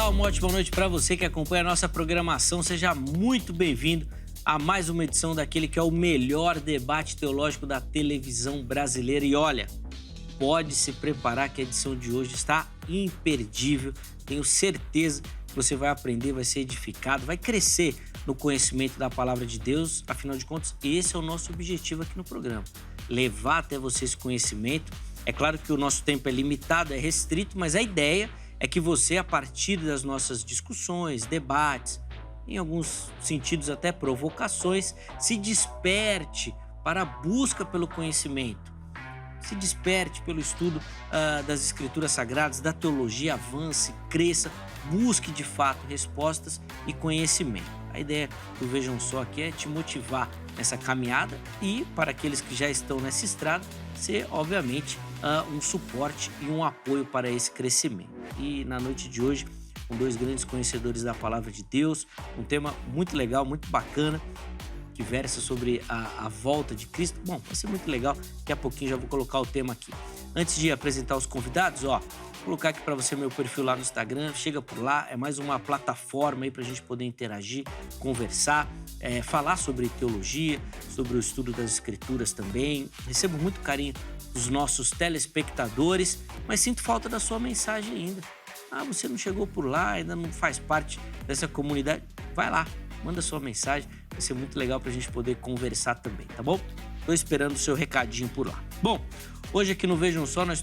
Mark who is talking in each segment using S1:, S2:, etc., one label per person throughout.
S1: Olá, uma ótima noite para você que acompanha a nossa programação. Seja muito bem-vindo a mais uma edição daquele que é o melhor debate teológico da televisão brasileira. E olha, pode se preparar que a edição de hoje está imperdível. Tenho certeza que você vai aprender, vai ser edificado, vai crescer no conhecimento da palavra de Deus. Afinal de contas, esse é o nosso objetivo aqui no programa. Levar até você esse conhecimento. É claro que o nosso tempo é limitado, é restrito, mas a ideia é que você, a partir das nossas discussões, debates, em alguns sentidos até provocações, se desperte para a busca pelo conhecimento. Se desperte pelo estudo das Escrituras Sagradas, da teologia, avance, cresça, busque de fato respostas e conhecimento. A ideia do Vejam Só aqui é te motivar nessa caminhada e, para aqueles que já estão nessa estrada, ser, obviamente, um suporte e um apoio para esse crescimento. E na noite de hoje, com dois grandes conhecedores da Palavra de Deus, um tema muito legal, muito bacana, que versa sobre a volta de Cristo. Bom, vai ser muito legal, daqui a pouquinho já vou colocar o tema aqui. Antes de apresentar os convidados, vou colocar aqui para você meu perfil lá no Instagram, chega por lá, é mais uma plataforma aí para a gente poder interagir, conversar, falar sobre teologia, sobre o estudo das Escrituras também. Recebo muito carinho dos nossos telespectadores, mas sinto falta da sua mensagem ainda. Você não chegou por lá, ainda não faz parte dessa comunidade? Vai lá, manda sua mensagem, vai ser muito legal para a gente poder conversar também, tá bom? Estou esperando o seu recadinho por lá. Bom, hoje aqui no Vejam Só nós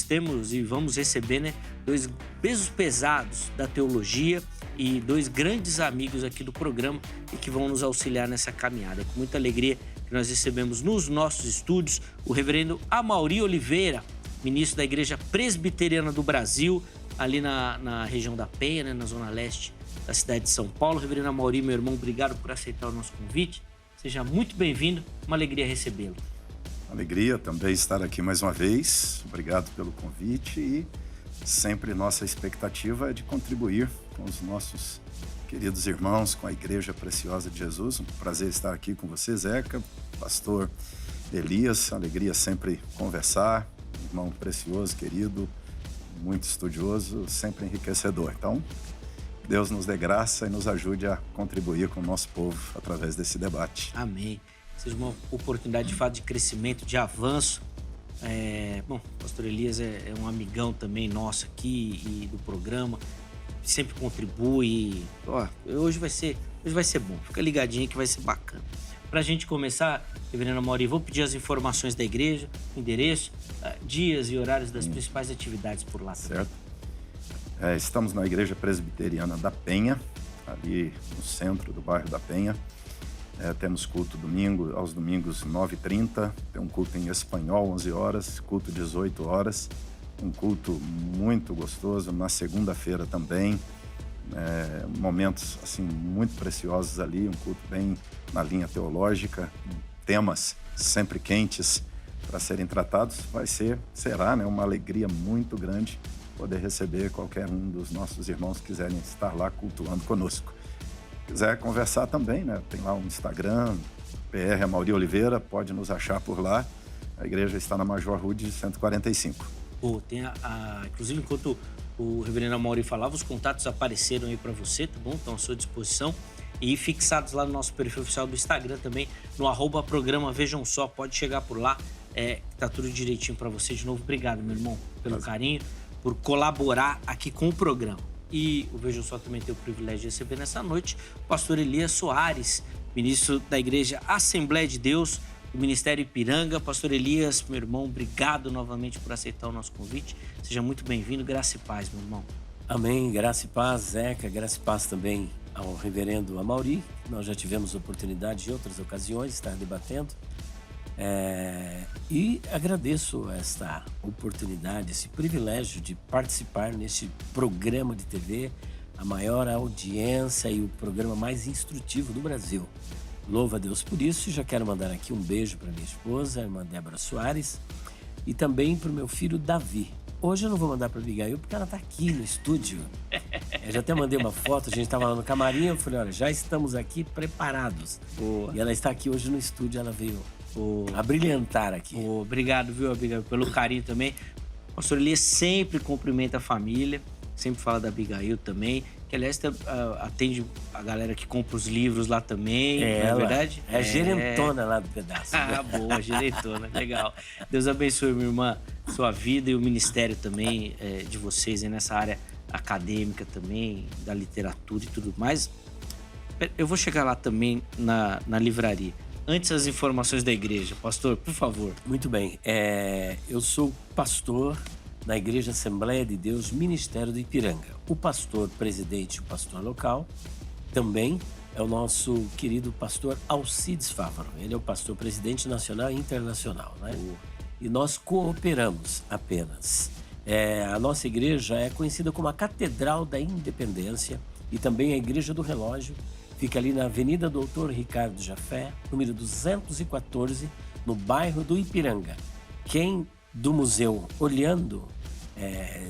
S1: temos e vamos receber dois pesos pesados da teologia e dois grandes amigos aqui do programa e que vão nos auxiliar nessa caminhada. É com muita alegria que nós recebemos nos nossos estúdios o reverendo Amaury Oliveira, ministro da Igreja Presbiteriana do Brasil, ali na região da Penha, na zona leste da cidade de São Paulo. Reverendo Amaury, meu irmão, obrigado por aceitar o nosso convite. Seja muito bem-vindo, uma alegria recebê-lo.
S2: Alegria também estar aqui mais uma vez. Obrigado pelo convite e sempre nossa expectativa é de contribuir com os nossos queridos irmãos, com a Igreja Preciosa de Jesus. Um prazer estar aqui com você, Zeca, pastor Elias. Alegria sempre conversar. Irmão precioso, querido, muito estudioso, sempre enriquecedor. Então, Deus nos dê graça e nos ajude a contribuir com o nosso povo através desse debate.
S1: Amém. Seja uma oportunidade de fato de crescimento, de avanço. Bom, o pastor Elias é um amigão também nosso aqui e do programa, sempre contribui. Hoje vai ser bom, fica ligadinho que vai ser bacana. Para a gente começar, reverendo Amaury, vou pedir as informações da igreja, endereço, dias e horários das principais atividades por lá também.
S2: Certo. Estamos na Igreja Presbiteriana da Penha, ali no centro do bairro da Penha. Temos culto aos domingos 9h30, tem um culto em espanhol 11 horas, culto 18 horas, um culto muito gostoso na segunda-feira também. Momentos assim muito preciosos ali, um culto bem na linha teológica, temas sempre quentes para serem tratados. Será uma alegria muito grande poder receber qualquer um dos nossos irmãos que quiserem estar lá cultuando conosco. Quiser conversar também, tem lá um Instagram, PR Amaury Oliveira, pode nos achar por lá. A igreja está na Major Rude 145.
S1: Inclusive, enquanto o reverendo Amaury falava, os contatos apareceram aí para você, tá bom? Estão à sua disposição. E fixados lá no nosso perfil oficial do Instagram também, no @programa Vejam Só, pode chegar por lá, tá tudo direitinho para você. De novo, obrigado, meu irmão, pelo carinho, por colaborar aqui com o programa. E o Vejam Só também tem o privilégio de receber nessa noite o pastor Elias Soares, ministro da Igreja Assembleia de Deus, do Ministério Ipiranga. Pastor Elias, meu irmão, obrigado novamente por aceitar o nosso convite. Seja muito bem-vindo, graça e paz, meu irmão.
S3: Amém, graça e paz, Zeca, graça e paz também ao reverendo Amaury. Nós já tivemos oportunidade em outras ocasiões de estar debatendo. E agradeço esta oportunidade, esse privilégio de participar neste programa de TV, a maior audiência e o programa mais instrutivo do Brasil. Louvo a Deus por isso e já quero mandar aqui um beijo para minha esposa, a irmã Débora Soares, e também para o meu filho Davi. Hoje eu não vou mandar para a Abigail porque ela está aqui no estúdio. Eu já até mandei uma foto, a gente estava lá no camarim, eu falei, olha, já estamos aqui preparados.
S1: Boa.
S3: E ela está aqui hoje no estúdio, ela veio a brilhantar aqui.
S1: Obrigado, viu, Abigail, pelo carinho também. O pastor Elias sempre cumprimenta a família. sempre fala da Abigail também, que aliás atende a galera que compra os livros lá também, não é verdade?
S3: É a gerentona lá do pedaço.
S1: Ah, boa, gerentona, legal. Deus abençoe, minha irmã, sua vida e o ministério também de vocês aí nessa área acadêmica também, da literatura e tudo mais. Eu vou chegar lá também na livraria. Antes, as informações da igreja. Pastor, por favor.
S3: Muito bem. Eu sou pastor na Igreja Assembleia de Deus, Ministério do Ipiranga. O pastor presidente, o pastor local, também é o nosso querido pastor Alcides Fávaro. Ele é o pastor presidente nacional e internacional, né? E nós cooperamos apenas. A nossa igreja é conhecida como a Catedral da Independência e também a Igreja do Relógio. Fica ali na Avenida Doutor Ricardo Jafé, número 214, no bairro do Ipiranga. Quem do museu olhando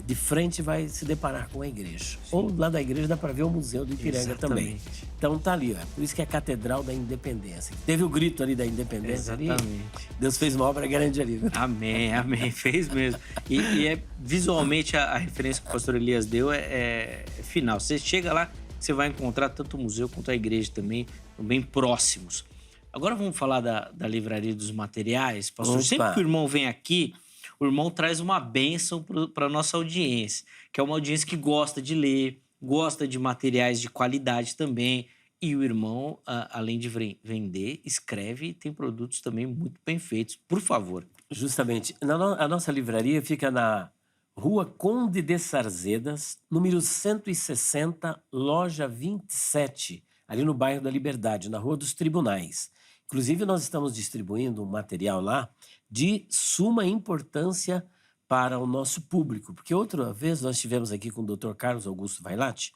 S3: de frente vai se deparar com a igreja. Sim. Ou lá da igreja dá para ver o museu do Ipiranga. Exatamente. Também. Então tá ali, por isso que é a Catedral da Independência. Teve o grito ali da Independência. Exatamente. Ali. Deus fez uma obra grande ali.
S1: Amém, amém, fez mesmo. E visualmente a referência que o pastor Elias deu é final. Você chega lá, você vai encontrar tanto o museu quanto a igreja também, bem próximos. Agora vamos falar da livraria dos materiais. Pastor, sempre que o irmão vem aqui, o irmão traz uma bênção para a nossa audiência, que é uma audiência que gosta de ler, gosta de materiais de qualidade também. E o irmão, além de vender, escreve e tem produtos também muito bem feitos. Por favor.
S3: Justamente. A nossa livraria fica na Rua Conde de Sarzedas, número 160, loja 27, ali no bairro da Liberdade, na Rua dos Tribunais. Inclusive, nós estamos distribuindo um material lá de suma importância para o nosso público. Porque outra vez nós estivemos aqui com o Dr. Carlos Augusto Vailate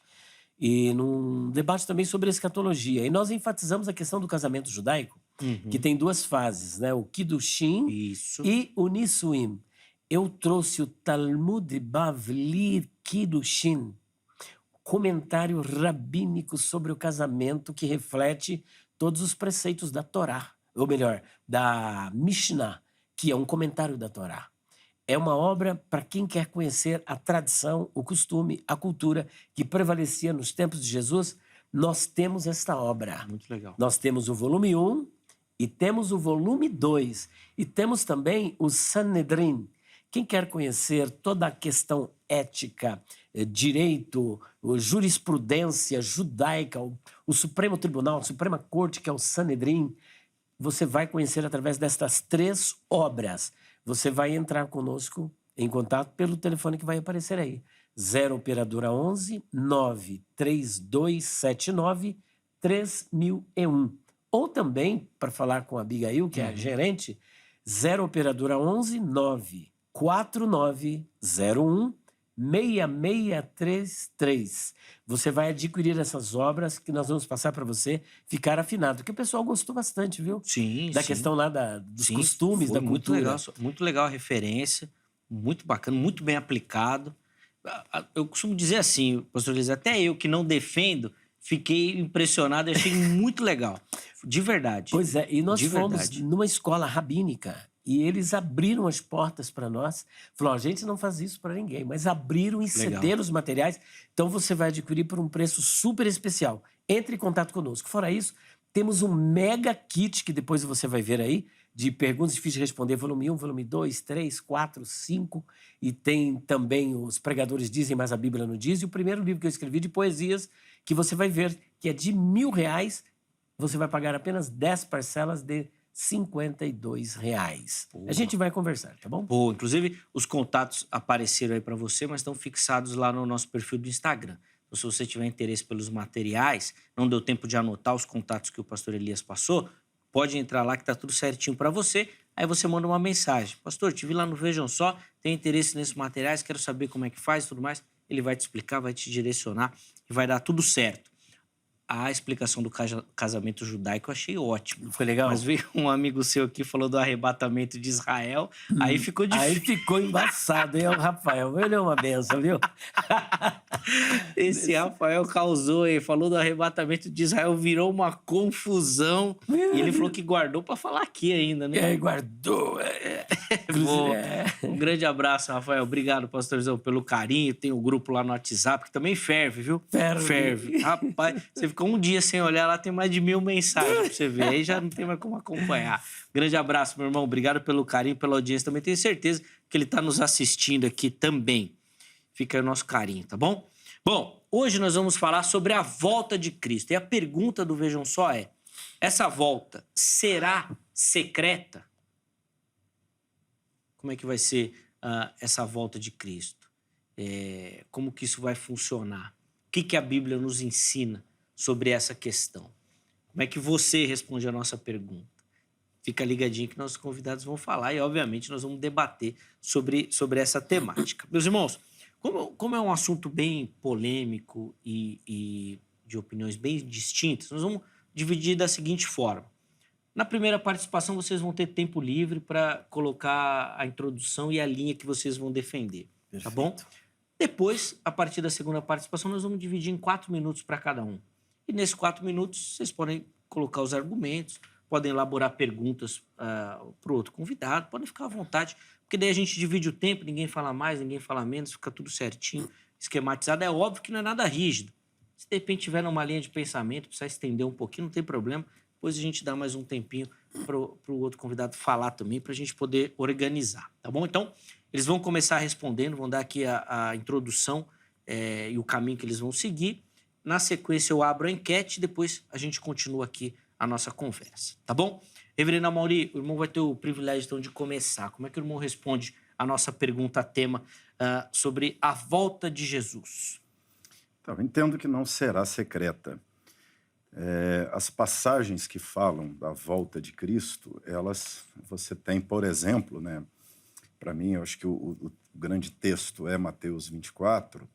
S3: e num debate também sobre escatologia. E nós enfatizamos a questão do casamento judaico, que tem duas fases, né? O Kiddushin e o Nisuim. Eu trouxe o Talmud Bavli Kiddushin, comentário rabínico sobre o casamento que reflete todos os preceitos da Torá, ou melhor, da Mishnah, que é um comentário da Torá. É uma obra para quem quer conhecer a tradição, o costume, a cultura que prevalecia nos tempos de Jesus. Nós temos esta obra.
S1: Muito legal.
S3: Nós temos o volume 1 e temos o volume 2. E temos também o Sanedrin. Quem quer conhecer toda a questão ética, direito, jurisprudência judaica, o Supremo Tribunal, a Suprema Corte, que é o Sanedrin, você vai conhecer através destas 3 obras. Você vai entrar conosco em contato pelo telefone que vai aparecer aí. 0 operadora 11 93279 3001. Ou também, para falar com a Abigail, que é a gerente, 0 operadora 11 94901 6633. Você vai adquirir essas obras que nós vamos passar para você ficar afinado. Porque o pessoal gostou bastante, viu?
S1: Sim,
S3: da questão lá dos costumes, da cultura.
S1: Muito legal a referência, muito bacana, muito bem aplicado. Eu costumo dizer assim, pastor Elias, até eu que não defendo, fiquei impressionado e achei muito legal. De verdade.
S3: Pois é, e nós fomos numa escola rabínica. E eles abriram as portas para nós. Falaram, a gente não faz isso para ninguém, mas abriram e cederam os materiais. Então você vai adquirir por um preço super especial. Entre em contato conosco. Fora isso, temos um mega kit que depois você vai ver aí, de perguntas difíceis de responder, volume 1, volume 2, 3, 4, 5. E tem também os pregadores dizem, mas a Bíblia não diz. E o primeiro livro que eu escrevi de poesias, que você vai ver, que é de R$1.000, você vai pagar apenas 10 parcelas de R$52. A gente vai conversar, tá bom?
S1: Boa. Inclusive, os contatos apareceram aí para você, mas estão fixados lá no nosso perfil do Instagram. Então, se você tiver interesse pelos materiais, não deu tempo de anotar os contatos que o pastor Elias passou, pode entrar lá que tá tudo certinho para você. Aí você manda uma mensagem. Pastor, te vi lá no Vejam Só, tenho interesse nesses materiais, quero saber como é que faz e tudo mais. Ele vai te explicar, vai te direcionar e vai dar tudo certo. A explicação do casamento judaico eu achei ótimo.
S3: Foi legal?
S1: Mas veio um amigo seu aqui, falou do arrebatamento de Israel, aí ficou difícil.
S3: Aí ficou embaçado, hein, o Rafael? Ele é uma benção, viu?
S1: Esse Rafael causou, ele falou do arrebatamento de Israel, virou uma confusão. E ele falou que guardou para falar aqui ainda, né?
S3: Guardou.
S1: Bom, um grande abraço, Rafael. Obrigado, pastorzão, pelo carinho. Tem o grupo lá no WhatsApp, que também ferve, viu? Ferve. Rapaz, você ficou um dia sem olhar lá, tem mais de 1000 mensagens pra você ver. Aí já não tem mais como acompanhar. Grande abraço, meu irmão. Obrigado pelo carinho, pela audiência. Também tenho certeza que ele tá nos assistindo aqui também. Fica aí o nosso carinho, tá bom? Bom, hoje nós vamos falar sobre a volta de Cristo. E a pergunta do Vejam Só é: essa volta será secreta? Como é que vai ser essa volta de Cristo? Como que isso vai funcionar? O que a Bíblia nos ensina sobre essa questão? Como é que você responde a nossa pergunta? Fica ligadinho que nossos convidados vão falar e, obviamente, nós vamos debater sobre essa temática. Meus irmãos, como é um assunto bem polêmico e de opiniões bem distintas, nós vamos dividir da seguinte forma. Na primeira participação, vocês vão ter tempo livre para colocar a introdução e a linha que vocês vão defender. Perfeito. Tá bom? Depois, a partir da segunda participação, nós vamos dividir em 4 minutos para cada um. E nesses 4 minutos, vocês podem colocar os argumentos, podem elaborar perguntas para o outro convidado, podem ficar à vontade, porque daí a gente divide o tempo, ninguém fala mais, ninguém fala menos, fica tudo certinho, esquematizado. É óbvio que não é nada rígido. Se de repente tiver numa linha de pensamento, precisar estender um pouquinho, não tem problema. Depois a gente dá mais um tempinho para o outro convidado falar também, para a gente poder organizar, tá bom? Então, eles vão começar respondendo, vão dar aqui a introdução e o caminho que eles vão seguir. Na sequência, eu abro a enquete e depois a gente continua aqui a nossa conversa, tá bom? Reverendo Amaury, o irmão vai ter o privilégio, então, de começar. Como é que o irmão responde a nossa pergunta tema sobre a volta de Jesus?
S2: Então, eu entendo que não será secreta. As passagens que falam da volta de Cristo, você tem, por exemplo, né, para mim, eu acho que o grande texto é Mateus 24,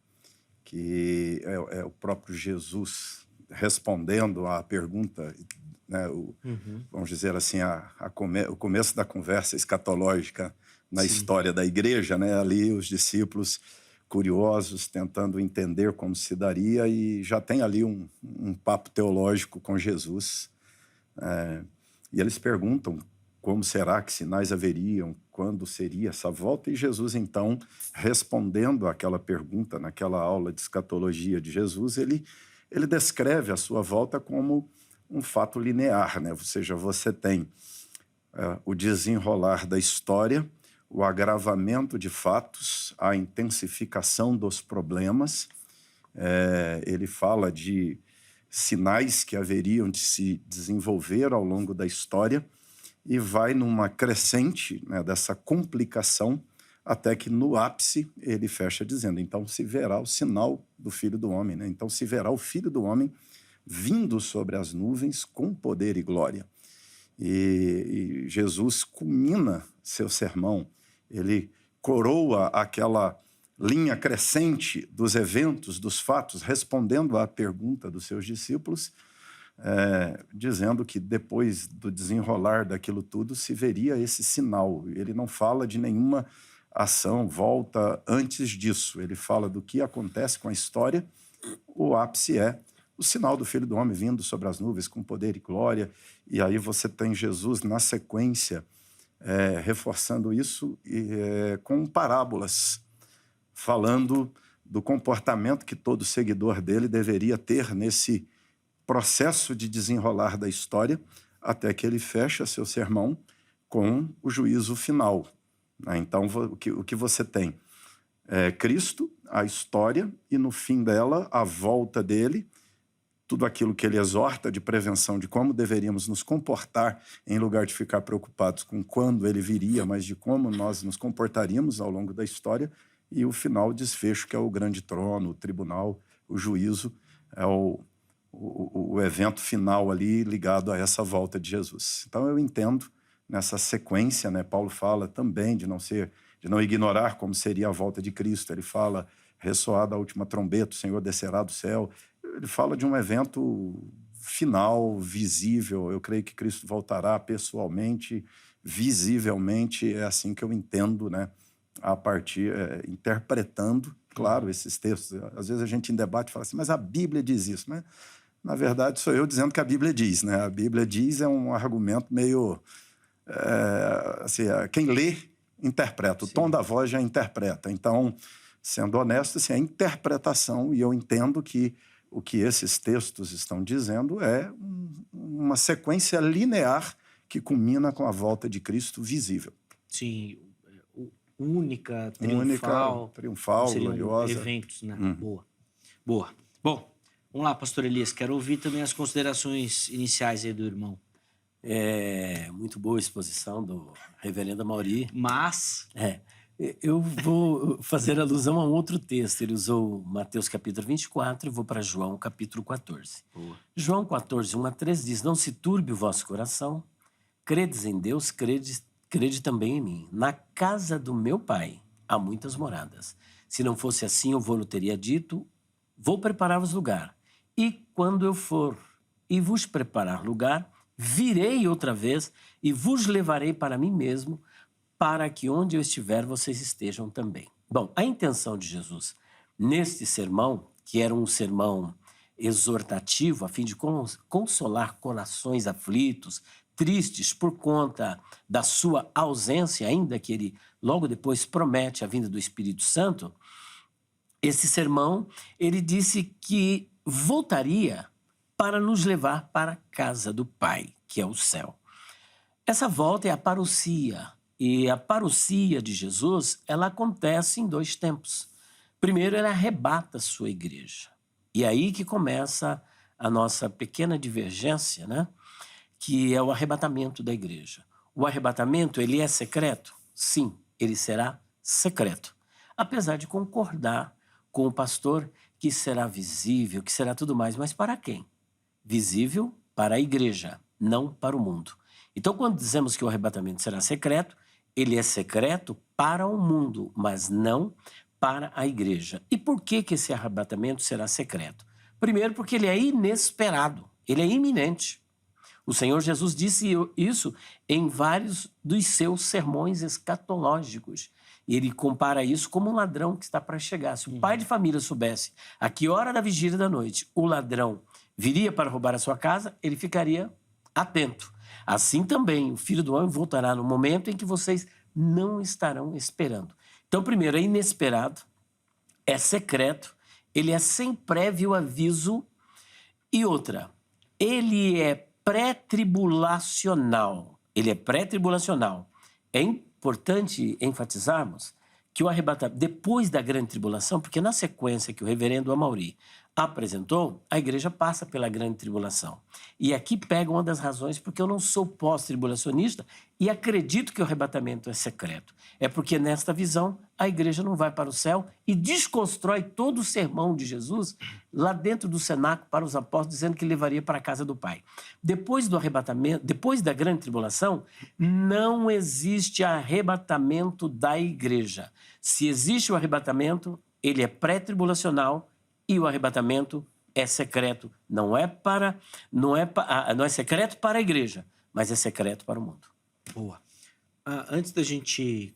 S2: que é o próprio Jesus respondendo à pergunta, né, vamos dizer assim, o começo da conversa escatológica na Sim. história da igreja, né, ali os discípulos curiosos, tentando entender como se daria, e já tem ali um papo teológico com Jesus. E eles perguntam como será, que sinais haveriam, quando seria essa volta, e Jesus, então, respondendo àquela pergunta, naquela aula de escatologia de Jesus, ele descreve a sua volta como um fato linear, né? Ou seja, você tem o desenrolar da história, o agravamento de fatos, a intensificação dos problemas. Ele fala de sinais que haveriam de se desenvolver ao longo da história e vai numa crescente, né, dessa complicação, até que no ápice ele fecha dizendo: então se verá o sinal do Filho do Homem, né? Então se verá o Filho do Homem vindo sobre as nuvens com poder e glória. E Jesus culmina seu sermão, ele coroa aquela linha crescente dos eventos, dos fatos, respondendo à pergunta dos seus discípulos, dizendo que depois do desenrolar daquilo tudo se veria esse sinal. Ele não fala de nenhuma ação, volta antes disso. Ele fala do que acontece com a história. O ápice é o sinal do Filho do Homem vindo sobre as nuvens com poder e glória. E aí você tem Jesus na sequência reforçando isso com parábolas, falando do comportamento que todo seguidor dele deveria ter nesse processo de desenrolar da história, até que ele fecha seu sermão com o juízo final. Então, o que você tem? Cristo, a história, e no fim dela, a volta dele, tudo aquilo que ele exorta de prevenção, de como deveríamos nos comportar, em lugar de ficar preocupados com quando ele viria, mas de como nós nos comportaríamos ao longo da história, e o final, o desfecho, que é o grande trono, o tribunal, o juízo, é o evento final ali ligado a essa volta de Jesus. Então eu entendo nessa sequência, né? Paulo fala também de não ignorar como seria a volta de Cristo. Ele fala: ressoada a última trombeta, o Senhor descerá do céu. Ele fala de um evento final, visível. Eu creio que Cristo voltará pessoalmente, visivelmente. É assim que eu entendo, né? A partir, interpretando claro, esses textos. Às vezes a gente em debate fala assim, mas a Bíblia diz isso. Mas, na verdade, sou eu dizendo que a Bíblia diz, né? A Bíblia diz é um argumento meio... assim, quem lê, interpreta. O tom da voz já interpreta. Então, sendo honesto, assim, a interpretação, e eu entendo que o que esses textos estão dizendo é uma sequência linear que culmina com a volta de Cristo visível.
S1: Sim, única, triunfal,
S2: gloriosa.
S1: Eventos, né? Boa. Bom, vamos lá, pastor Elias, quero ouvir também as considerações iniciais aí do irmão.
S3: Muito boa a exposição do reverendo Amaury.
S1: Mas...
S3: eu vou fazer alusão a um outro texto. Ele usou Mateus capítulo 24 e vou para João capítulo 14.
S1: Boa.
S3: João 14, 1-3 diz, não se turbe o vosso coração, credes em Deus, crede também em mim. Na casa do meu pai há muitas moradas. Se não fosse assim, eu vou-lhe teria dito, vou preparar-vos lugar. E quando eu for e vos preparar lugar, virei outra vez e vos levarei para mim mesmo, para que onde eu estiver, vocês estejam também. Bom, a intenção de Jesus neste sermão, que era um sermão exortativo, a fim de consolar corações aflitos, tristes por conta da sua ausência, ainda que ele logo depois promete a vinda do Espírito Santo, esse sermão, ele disse que voltaria para nos levar para a casa do Pai, que é o céu. Essa volta é a parousia, e a parousia de Jesus, ela acontece em 2 tempos. Primeiro, ele arrebata a sua igreja. E aí que começa a nossa pequena divergência, né? Que é o arrebatamento da igreja. O arrebatamento, ele é secreto? Sim, ele será secreto. Apesar de concordar com o pastor que será visível, que será tudo mais, mas para quem? Visível para a igreja, não para o mundo. Então, quando dizemos que o arrebatamento será secreto, ele é secreto para o mundo, mas não para a igreja. E por que esse arrebatamento será secreto? Primeiro, porque ele é inesperado, ele é iminente. O Senhor Jesus disse isso em vários dos seus sermões escatológicos. E ele compara isso como um ladrão que está para chegar. Se o pai de família soubesse a que hora da vigília da noite o ladrão viria para roubar a sua casa, ele ficaria atento. Assim também o Filho do Homem voltará no momento em que vocês não estarão esperando. Então, primeiro, é inesperado, é secreto, ele é sem prévio aviso. E outra, ele é pré-tribulacional. Ele é pré-tribulacional. É importante enfatizarmos que o arrebatamento, depois da grande tribulação, porque na sequência que o reverendo Amaury apresentou, a igreja passa pela grande tribulação. E aqui pega uma das razões porque eu não sou pós-tribulacionista e acredito que o arrebatamento é secreto. É porque nesta visão a igreja não vai para o céu e desconstrói todo o sermão de Jesus lá dentro do cenáculo para os apóstolos, dizendo que levaria para a casa do Pai. Depois do arrebatamento, depois da grande tribulação, não existe arrebatamento da igreja. Se existe o arrebatamento, ele é pré-tribulacional e o arrebatamento é secreto. Não é secreto para a igreja, mas é secreto para o mundo.
S1: Boa. Antes da gente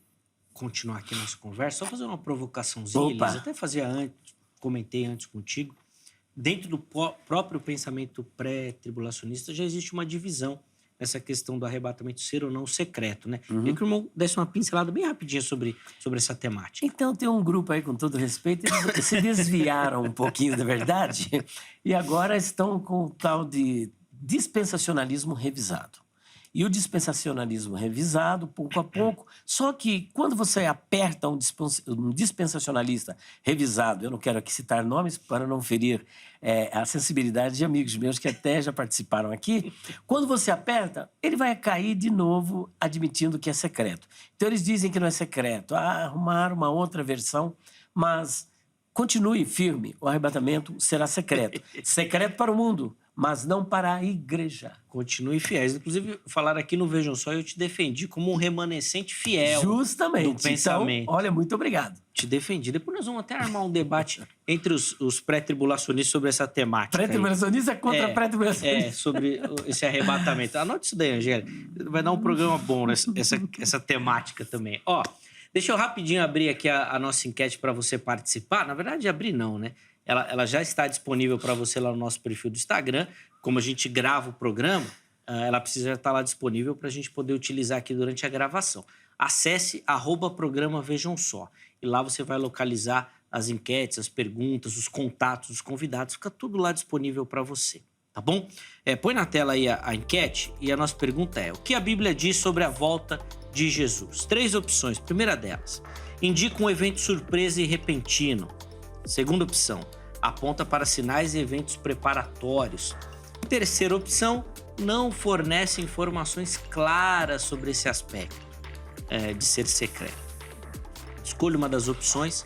S1: continuar aqui a nossa conversa, só fazer uma provocaçãozinha, Elias, até fazia antes, comentei antes contigo. Dentro do próprio pensamento pré-tribulacionista já existe uma divisão nessa questão do arrebatamento ser ou não secreto, né? Eu queria que o irmão desse uma pincelada bem rapidinha sobre essa temática.
S3: Então, tem um grupo aí, com todo respeito, eles se desviaram um pouquinho da verdade e agora estão com o tal de dispensacionalismo revisado. E o dispensacionalismo revisado, pouco a pouco, só que quando você aperta um dispensacionalista revisado, eu não quero aqui citar nomes para não ferir a sensibilidade de amigos meus que até já participaram aqui, quando você aperta, ele vai cair de novo admitindo que é secreto. Então eles dizem que não é secreto, arrumaram uma outra versão, mas continue firme, o arrebatamento será secreto. Secreto para o mundo, mas não para a igreja.
S1: Continue fiéis. Inclusive, falaram aqui no Vejam Só, eu te defendi como um remanescente fiel.
S3: Justamente.
S1: Do pensamento.
S3: Então, olha, muito obrigado.
S1: Te defendi. Depois nós vamos até armar um debate entre os pré-tribulacionistas sobre essa temática.
S3: Pré-tribulacionista contra pré-tribulacionista.
S1: Sobre esse arrebatamento. Anote isso daí, Angélica. Vai dar um programa bom nessa temática também. Deixa eu rapidinho abrir aqui a nossa enquete para você participar. Na verdade, abrir não, né? Ela já está disponível para você lá no nosso perfil do Instagram. Como a gente grava o programa, ela precisa estar lá disponível para a gente poder utilizar aqui durante a gravação. Acesse @programa Vejam Só. E lá você vai localizar as enquetes, as perguntas, os contatos dos convidados. Fica tudo lá disponível para você, tá bom? Põe na tela aí a enquete e a nossa pergunta é: o que a Bíblia diz sobre a volta de Jesus? 3 opções. Primeira delas, indica um evento surpresa e repentino. Segunda opção, aponta para sinais e eventos preparatórios. Terceira opção, não fornece informações claras sobre esse aspecto de ser secreto. Escolha uma das opções.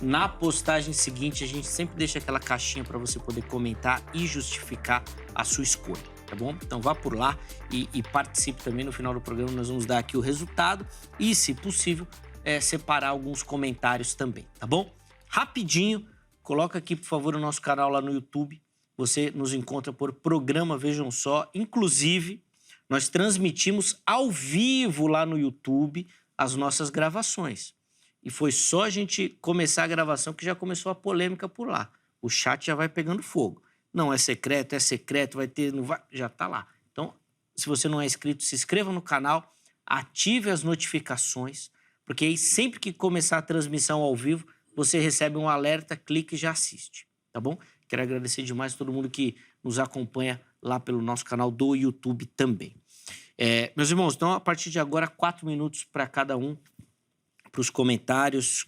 S1: Na postagem seguinte, a gente sempre deixa aquela caixinha para você poder comentar e justificar a sua escolha, tá bom? Então vá por lá e participe também. No final do programa nós vamos dar aqui o resultado e, se possível, separar alguns comentários também, tá bom? Rapidinho, coloca aqui, por favor, o nosso canal lá no YouTube. Você nos encontra por Programa Vejam Só. Inclusive, nós transmitimos ao vivo lá no YouTube as nossas gravações. E foi só a gente começar a gravação que já começou a polêmica por lá. O chat já vai pegando fogo. Não, é secreto, vai ter, não vai, já tá lá. Então, se você não é inscrito, se inscreva no canal, ative as notificações, porque aí sempre que começar a transmissão ao vivo, você recebe um alerta, clica e já assiste, tá bom? Quero agradecer demais a todo mundo que nos acompanha lá pelo nosso canal do YouTube também. Meus irmãos, então a partir de agora, 4 minutos para cada um, para os comentários,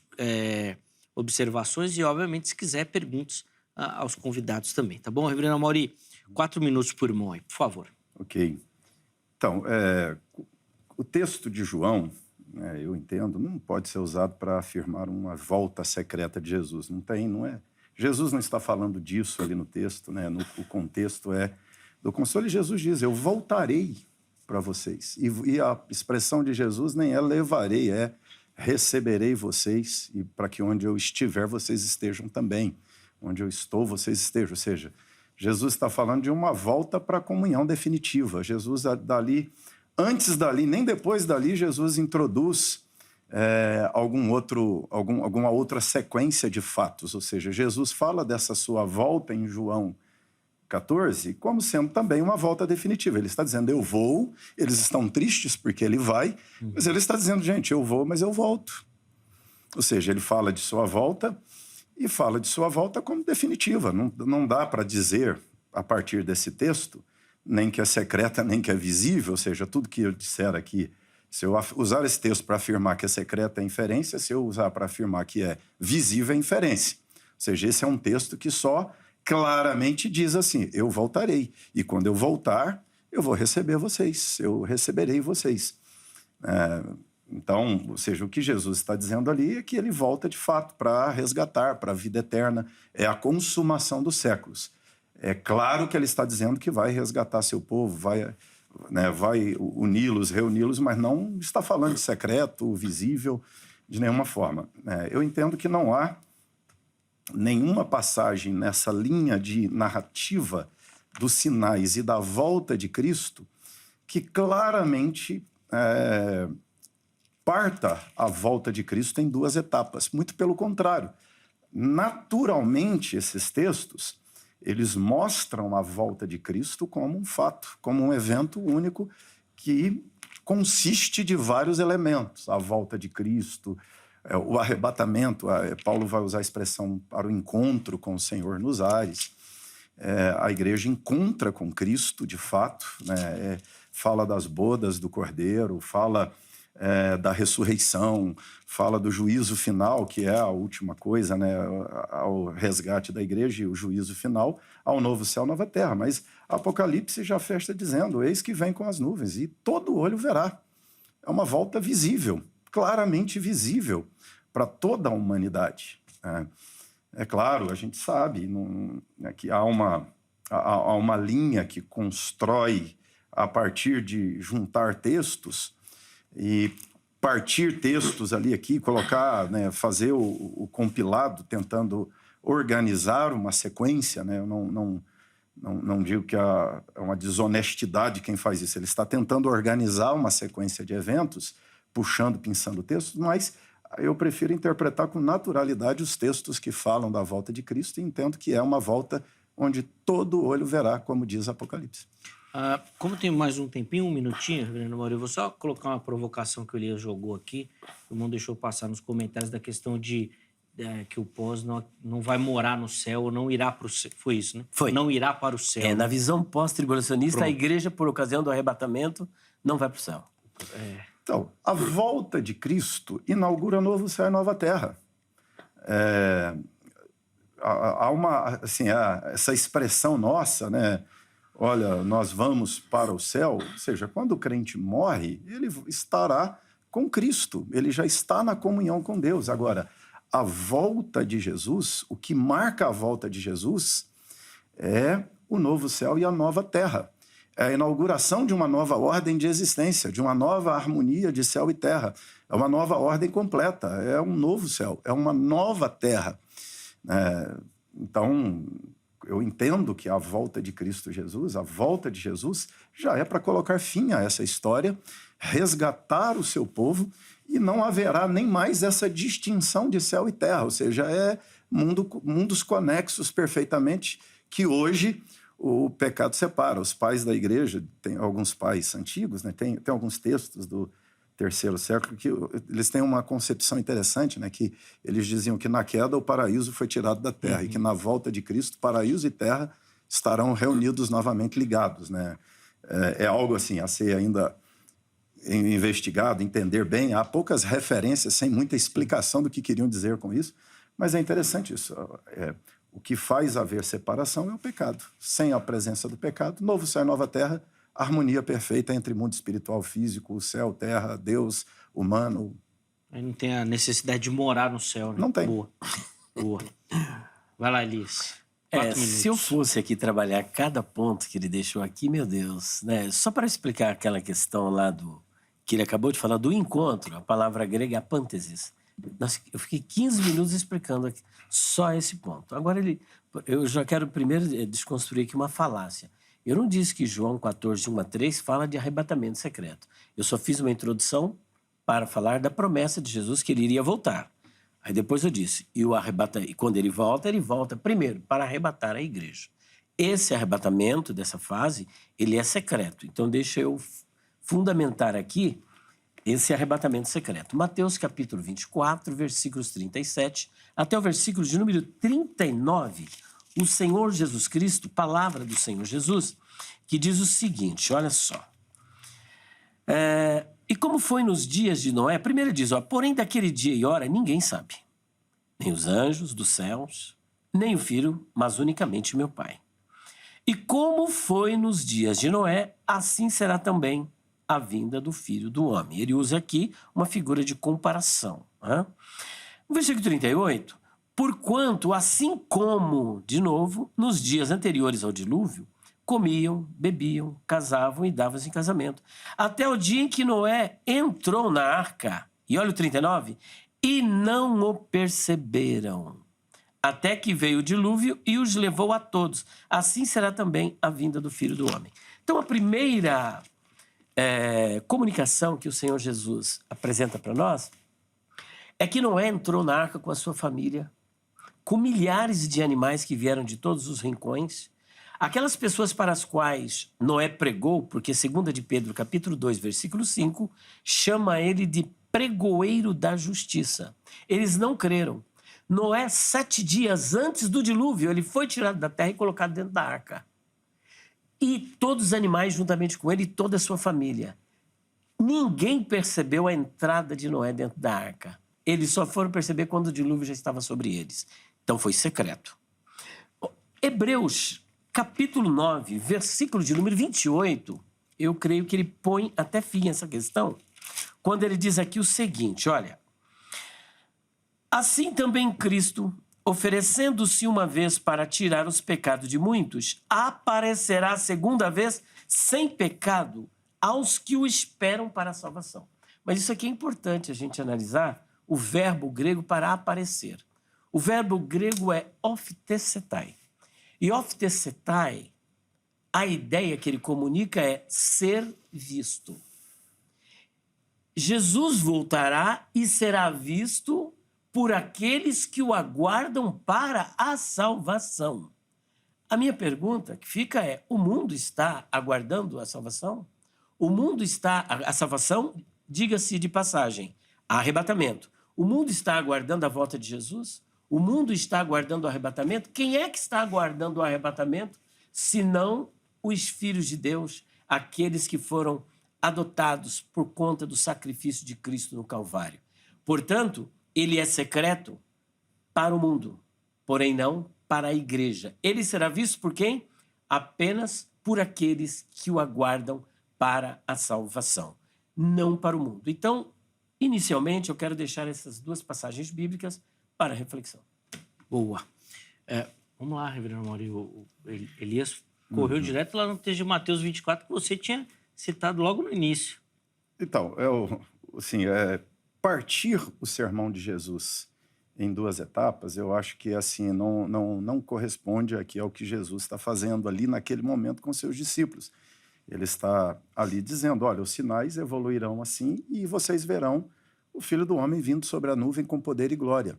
S1: observações e, obviamente, se quiser, perguntas aos convidados também, tá bom? Reverendo Amaury, 4 minutos por irmão aí, por favor.
S2: Ok. Então, o texto de João, eu entendo, não pode ser usado para afirmar uma volta secreta de Jesus. Não é. Jesus não está falando disso ali no texto, né? O contexto é do consolo. Jesus diz: eu voltarei para vocês. E a expressão de Jesus nem é levarei, é receberei vocês, e para que onde eu estiver, vocês estejam também. Onde eu estou, vocês estejam. Ou seja, Jesus está falando de uma volta para a comunhão definitiva. Jesus antes dali, nem depois dali, Jesus introduz alguma outra sequência de fatos. Ou seja, Jesus fala dessa sua volta em João 14 como sendo também uma volta definitiva. Ele está dizendo: eu vou, eles estão tristes porque ele vai, mas ele está dizendo: gente, eu vou, mas eu volto. Ou seja, ele fala de sua volta e fala de sua volta como definitiva. Não dá para dizer, a partir desse texto, nem que é secreta, nem que é visível. Ou seja, tudo que eu disser aqui, se eu usar esse texto para afirmar que é secreta, é inferência. Se eu usar para afirmar que é visível, é inferência. Ou seja, esse é um texto que só claramente diz assim: eu voltarei. E quando eu voltar, eu vou receber vocês. Eu receberei vocês. Então, ou seja, o que Jesus está dizendo ali é que ele volta de fato para resgatar, para a vida eterna. É a consumação dos séculos. É claro que ele está dizendo que vai resgatar seu povo, vai uni-los, reuni-los, mas não está falando de secreto, visível, de nenhuma forma. Eu entendo que não há nenhuma passagem nessa linha de narrativa dos sinais e da volta de Cristo que claramente parta a volta de Cristo em 2 etapas. Muito pelo contrário. Naturalmente, esses textos, eles mostram a volta de Cristo como um fato, como um evento único que consiste de vários elementos. A volta de Cristo, o arrebatamento, Paulo vai usar a expressão para o encontro com o Senhor nos ares. A igreja encontra com Cristo, de fato, né? Fala das bodas do Cordeiro, fala da ressurreição, fala do juízo final, que é a última coisa, né? Ao resgate da igreja e o juízo final, ao novo céu, nova terra. Mas Apocalipse já fecha dizendo: eis que vem com as nuvens, e todo olho verá. É uma volta visível, claramente visível para toda a humanidade. É claro, a gente sabe que há uma linha que constrói a partir de juntar textos e partir textos ali aqui, colocar, né, fazer o compilado, tentando organizar uma sequência, né? Eu não digo que é uma desonestidade quem faz isso. Ele está tentando organizar uma sequência de eventos, puxando, pensando textos, mas eu prefiro interpretar com naturalidade os textos que falam da volta de Cristo e entendo que é uma volta onde todo olho verá, como diz Apocalipse.
S1: Como tem mais um tempinho, um minutinho, Reverendo Mauro, eu vou só colocar uma provocação que o Elias jogou aqui, o irmão deixou passar nos comentários da questão de que o pós não vai morar no céu ou não irá para o céu. Foi isso, né?
S3: Foi.
S1: Não irá para o céu.
S3: Na visão pós-tribulacionista, a igreja, por ocasião do arrebatamento, não vai para o céu.
S2: Então, a volta de Cristo inaugura novo céu e nova terra. Há essa expressão nossa, né? Olha, nós vamos para o céu. Ou seja, quando o crente morre, ele estará com Cristo. Ele já está na comunhão com Deus. Agora, a volta de Jesus, o que marca a volta de Jesus é o novo céu e a nova terra. É a inauguração de uma nova ordem de existência, de uma nova harmonia de céu e terra. É uma nova ordem completa, é um novo céu, é uma nova terra. Então, eu entendo que a volta de Cristo Jesus, a volta de Jesus, já é para colocar fim a essa história, resgatar o seu povo, e não haverá nem mais essa distinção de céu e terra, ou seja, mundos conexos perfeitamente, que hoje o pecado separa. Os pais da igreja, tem alguns pais antigos, né, tem alguns textos do terceiro século que eles têm uma concepção interessante, né, que eles diziam que na queda o paraíso foi tirado da terra e que na volta de Cristo, paraíso e terra estarão reunidos novamente ligados, né? É algo assim a ser ainda investigado, entender bem. Há poucas referências, sem muita explicação do que queriam dizer com isso, mas é interessante isso. O que faz haver separação é o pecado. Sem a presença do pecado, novo céu e nova terra, harmonia perfeita entre mundo espiritual, físico, o céu, terra, Deus, humano.
S1: Aí não tem a necessidade de morar no céu, né?
S2: Não tem.
S1: Boa. Vai lá, Elias. 4 minutos.
S3: Se eu fosse aqui trabalhar cada ponto que ele deixou aqui, meu Deus, né? Só para explicar aquela questão lá que ele acabou de falar do encontro, a palavra grega é apântesis. Eu fiquei 15 minutos explicando aqui, só esse ponto. Agora, eu já quero primeiro desconstruir aqui uma falácia. Eu não disse que João 14, 1-3 fala de arrebatamento secreto. Eu só fiz uma introdução para falar da promessa de Jesus que ele iria voltar. Aí depois eu disse, e quando ele volta primeiro para arrebatar a igreja. Esse arrebatamento dessa fase, ele é secreto. Então deixa eu fundamentar aqui esse arrebatamento secreto. Mateus capítulo 24, versículos 37 até o versículo de número 39, o Senhor Jesus Cristo, palavra do Senhor Jesus, que diz o seguinte, olha só. E como foi nos dias de Noé, primeiro diz, porém daquele dia e hora ninguém sabe, nem os anjos dos céus, nem o Filho, mas unicamente meu Pai. E como foi nos dias de Noé, assim será também a vinda do Filho do Homem. Ele usa aqui uma figura de comparação. No versículo 38, porquanto, assim como, de novo, nos dias anteriores ao dilúvio, comiam, bebiam, casavam e davam-se em casamento, até o dia em que Noé entrou na arca. E olha o 39, e não o perceberam, até que veio o dilúvio e os levou a todos. Assim será também a vinda do Filho do Homem. Então, a primeira comunicação que o Senhor Jesus apresenta para nós é que Noé entrou na arca com a sua família, com milhares de animais que vieram de todos os rincões, aquelas pessoas para as quais Noé pregou, porque 2 de Pedro, capítulo 2, versículo 5, chama ele de pregoeiro da justiça. Eles não creram. Noé, 7 dias antes do dilúvio, ele foi tirado da terra e colocado dentro da arca. E todos os animais juntamente com ele e toda a sua família. Ninguém percebeu a entrada de Noé dentro da arca. Eles só foram perceber quando o dilúvio já estava sobre eles. Então foi secreto. Hebreus, capítulo 9, versículo de número 28, eu creio que ele põe até fim a essa questão, quando ele diz aqui o seguinte, olha, assim também Cristo, oferecendo-se uma vez para tirar os pecados de muitos, aparecerá a segunda vez sem pecado aos que o esperam para a salvação. Mas isso aqui é importante a gente analisar o verbo grego para aparecer. O verbo grego é ophthesetai. E ophthesetai, a ideia que ele comunica é ser visto. Jesus voltará e será visto por aqueles que o aguardam para a salvação. A minha pergunta que fica é: o mundo está aguardando a salvação? O mundo está... A salvação, diga-se de passagem, arrebatamento. O mundo está aguardando a volta de Jesus? O mundo está aguardando o arrebatamento? Quem é que está aguardando o arrebatamento, senão os filhos de Deus, aqueles que foram adotados por conta do sacrifício de Cristo no Calvário? Portanto, ele é secreto para o mundo, porém não para a igreja. Ele será visto por quem? Apenas por aqueles que o aguardam para a salvação, não para o mundo. Então, inicialmente, eu quero deixar essas duas passagens bíblicas para reflexão.
S1: Boa. Vamos lá, reverendo Mauri. O Elias correu direto lá no texto de Mateus 24, que você tinha citado logo no início.
S2: Então, partir o sermão de Jesus em duas etapas, eu acho que assim não corresponde aqui ao que Jesus está fazendo ali naquele momento com seus discípulos. Ele está ali dizendo: olha, os sinais evoluirão assim e vocês verão o Filho do Homem vindo sobre a nuvem com poder e glória.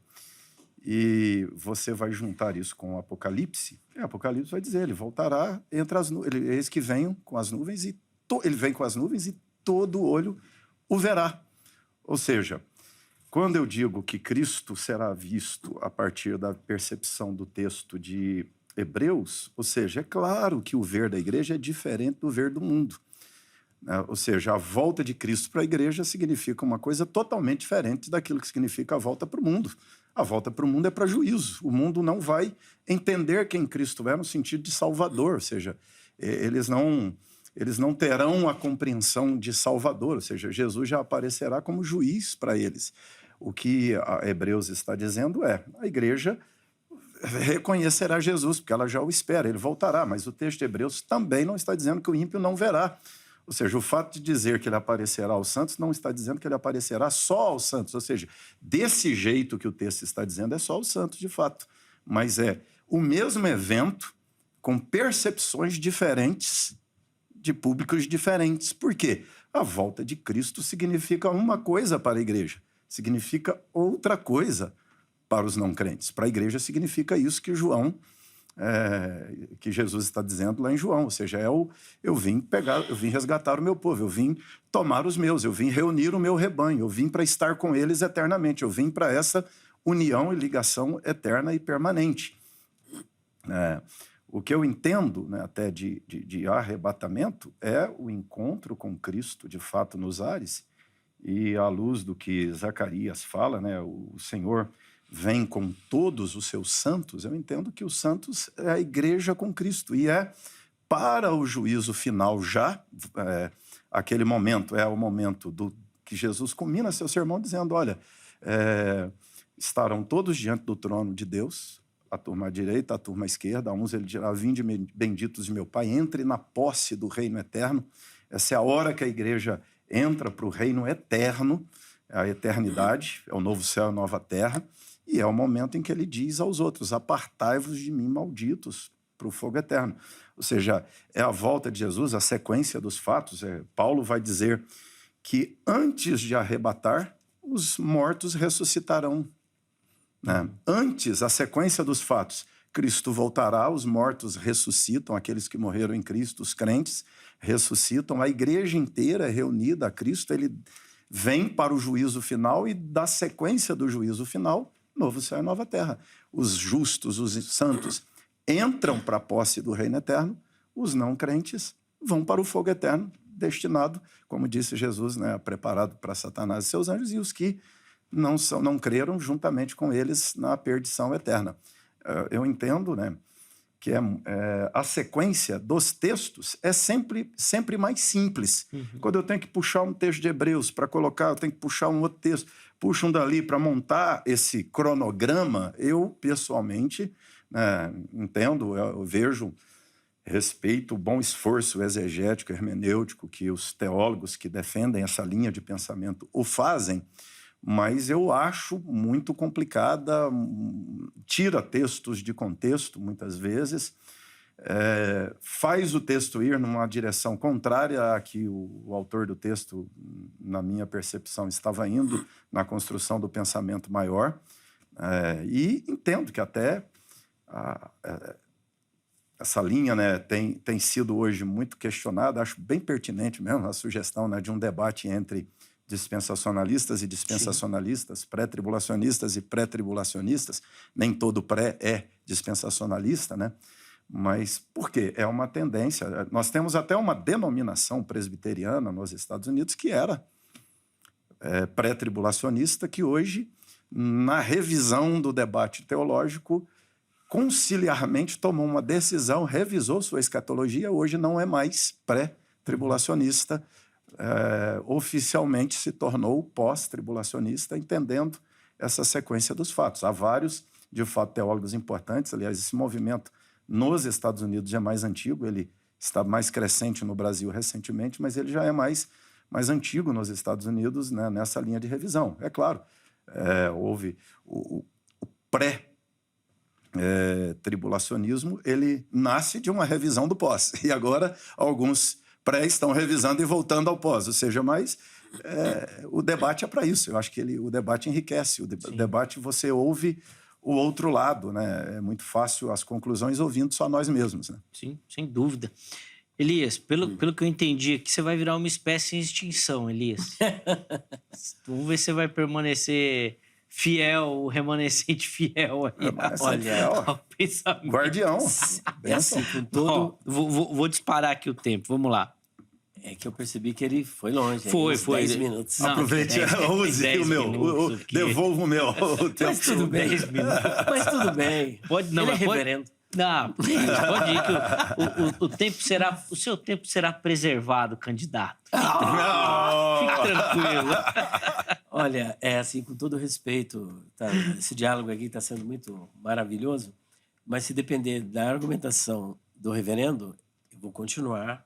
S2: E você vai juntar isso com o Apocalipse, e o Apocalipse vai dizer: ele voltará entre as nuvens, eis que venho com as nuvens, ele vem com as nuvens e todo olho o verá. Ou seja, quando eu digo que Cristo será visto a partir da percepção do texto de Hebreus, ou seja, é claro que o ver da igreja é diferente do ver do mundo. Ou seja, a volta de Cristo para a igreja significa uma coisa totalmente diferente daquilo que significa a volta para o mundo. A volta para o mundo é para juízo. O mundo não vai entender quem Cristo é no sentido de Salvador, ou seja, eles não terão a compreensão de Salvador, ou seja, Jesus já aparecerá como juiz para eles. O que a Hebreus está dizendo é: a igreja reconhecerá Jesus, porque ela já o espera, ele voltará, mas o texto de Hebreus também não está dizendo que o ímpio não verá. Ou seja, o fato de dizer que ele aparecerá aos santos não está dizendo que ele aparecerá só aos santos. Ou seja, desse jeito que o texto está dizendo, é só aos santos, de fato. Mas é o mesmo evento com percepções diferentes de públicos diferentes. Por quê? A volta de Cristo significa uma coisa para a igreja, significa outra coisa para os não crentes. Para a igreja significa isso que que Jesus está dizendo lá em João, ou seja, eu vim resgatar o meu povo, eu vim tomar os meus, eu vim reunir o meu rebanho, eu vim para estar com eles eternamente, eu vim para essa união e ligação eterna e permanente. O que eu entendo, né, até de arrebatamento é o encontro com Cristo, de fato, nos ares, e à luz do que Zacarias fala, né, o Senhor vem com todos os seus santos. Eu entendo que os santos é a igreja com Cristo, e é para o juízo final já, aquele momento, é o momento que Jesus culmina seu sermão dizendo: olha, estarão todos diante do trono de Deus, a turma à direita, a turma à esquerda, a uns ele dirá: vinde benditos de meu Pai, entre na posse do reino eterno. Essa é a hora que a igreja entra para o reino eterno, a eternidade, é o novo céu e a nova terra. E é o momento em que ele diz aos outros: apartai-vos de mim, malditos, para o fogo eterno. Ou seja, é a volta de Jesus, a sequência dos fatos. Paulo vai dizer que antes de arrebatar, os mortos ressuscitarão. Né? Antes, a sequência dos fatos: Cristo voltará, os mortos ressuscitam, aqueles que morreram em Cristo, os crentes ressuscitam, a igreja inteira é reunida a Cristo, ele vem para o juízo final, e da sequência do juízo final, novo céu e nova terra. Os justos, os santos, entram para a posse do reino eterno, os não crentes vão para o fogo eterno, destinado, como disse Jesus, né, preparado para Satanás e seus anjos, e os que não creram juntamente com eles na perdição eterna. Eu entendo, né, que a sequência dos textos é sempre mais simples. Quando eu tenho que puxar um texto de Hebreus para colocar, eu tenho que puxar um outro texto, puxo um dali para montar esse cronograma, eu, pessoalmente, entendo, eu vejo, respeito o bom esforço exegético, hermenêutico que os teólogos que defendem essa linha de pensamento o fazem, mas eu acho muito complicada, tira textos de contexto, muitas vezes, faz o texto ir numa direção contrária à que o autor do texto, na minha percepção, estava indo na construção do pensamento maior. E entendo que até essa linha, né, tem sido hoje muito questionada. Acho bem pertinente mesmo a sugestão, né, de um debate entre dispensacionalistas e dispensacionalistas, pré-tribulacionistas e pré-tribulacionistas. Nem todo pré é dispensacionalista, né? Mas por quê? É uma tendência. Nós temos até uma denominação presbiteriana nos Estados Unidos que era pré-tribulacionista, que hoje, na revisão do debate teológico, conciliarmente tomou uma decisão, revisou sua escatologia, hoje não é mais pré-tribulacionista, oficialmente se tornou pós-tribulacionista, entendendo essa sequência dos fatos. Há vários, de fato, teólogos importantes. Aliás, esse movimento nos Estados Unidos já é mais antigo, ele está mais crescente no Brasil recentemente, mas ele já é mais antigo nos Estados Unidos, né, nessa linha de revisão. É claro, houve o pré-tribulacionismo, ele nasce de uma revisão do pós, e agora alguns pré estão revisando e voltando ao pós, ou seja, mas o debate é para isso. Eu acho que o debate enriquece, o debate você ouve o outro lado, né? É muito fácil as conclusões ouvindo só nós mesmos, né?
S1: Sim, sem dúvida. Elias, pelo que eu entendi aqui, você vai virar uma espécie em extinção, Elias. Vamos ver se você vai permanecer fiel, remanescente fiel aí.
S2: Olha,
S1: ao pensamento.
S2: Guardião.
S1: Assim, com todo... Vou disparar aqui o tempo, vamos lá.
S3: É que eu percebi que ele foi longe.
S1: Foi.
S3: 10 minutos.
S2: Não, aproveite, use o meu. Devolva o meu.
S3: Mas tudo bem.
S1: 10 minutos.
S3: Mas tudo bem.
S1: Ele é reverendo. Não, pode ir que o seu tempo será preservado, candidato. Fique tranquilo.
S3: Olha, assim, com todo respeito, tá, esse diálogo aqui está sendo muito maravilhoso, mas se depender da argumentação do reverendo, eu vou continuar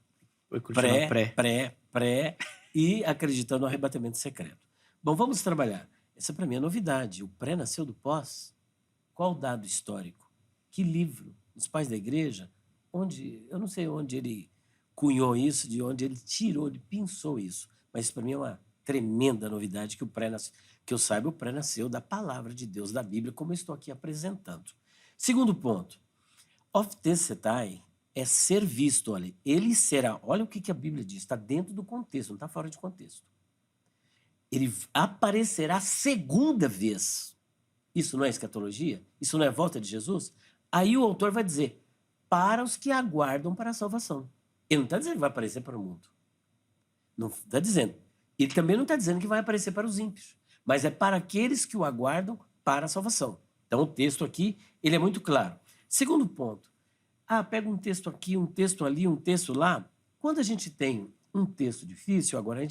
S3: pré e acreditando no arrebatamento secreto. Bom, vamos trabalhar. Essa para mim é novidade. O pré nasceu do pós? Qual dado histórico? Que livro? Os Pais da Igreja? Eu não sei onde ele cunhou isso, de onde ele tirou, ele pensou isso. Mas para mim é uma tremenda novidade que eu saiba, o pré nasceu da palavra de Deus, da Bíblia, como eu estou aqui apresentando. Segundo ponto, oftesetai é ser visto, olha, ele será, olha o que a Bíblia diz, está dentro do contexto, não está fora de contexto. Ele aparecerá segunda vez. Isso não é escatologia? Isso não é volta de Jesus? Aí o autor vai dizer, para os que aguardam para a salvação. Ele não está dizendo que vai aparecer para o mundo. Não está dizendo. Ele também não está dizendo que vai aparecer para os ímpios. Mas é para aqueles que o aguardam para a salvação. Então o texto aqui, ele é muito claro. Segundo ponto. Pega um texto aqui, um texto ali, um texto lá. Quando a gente tem um texto difícil, agora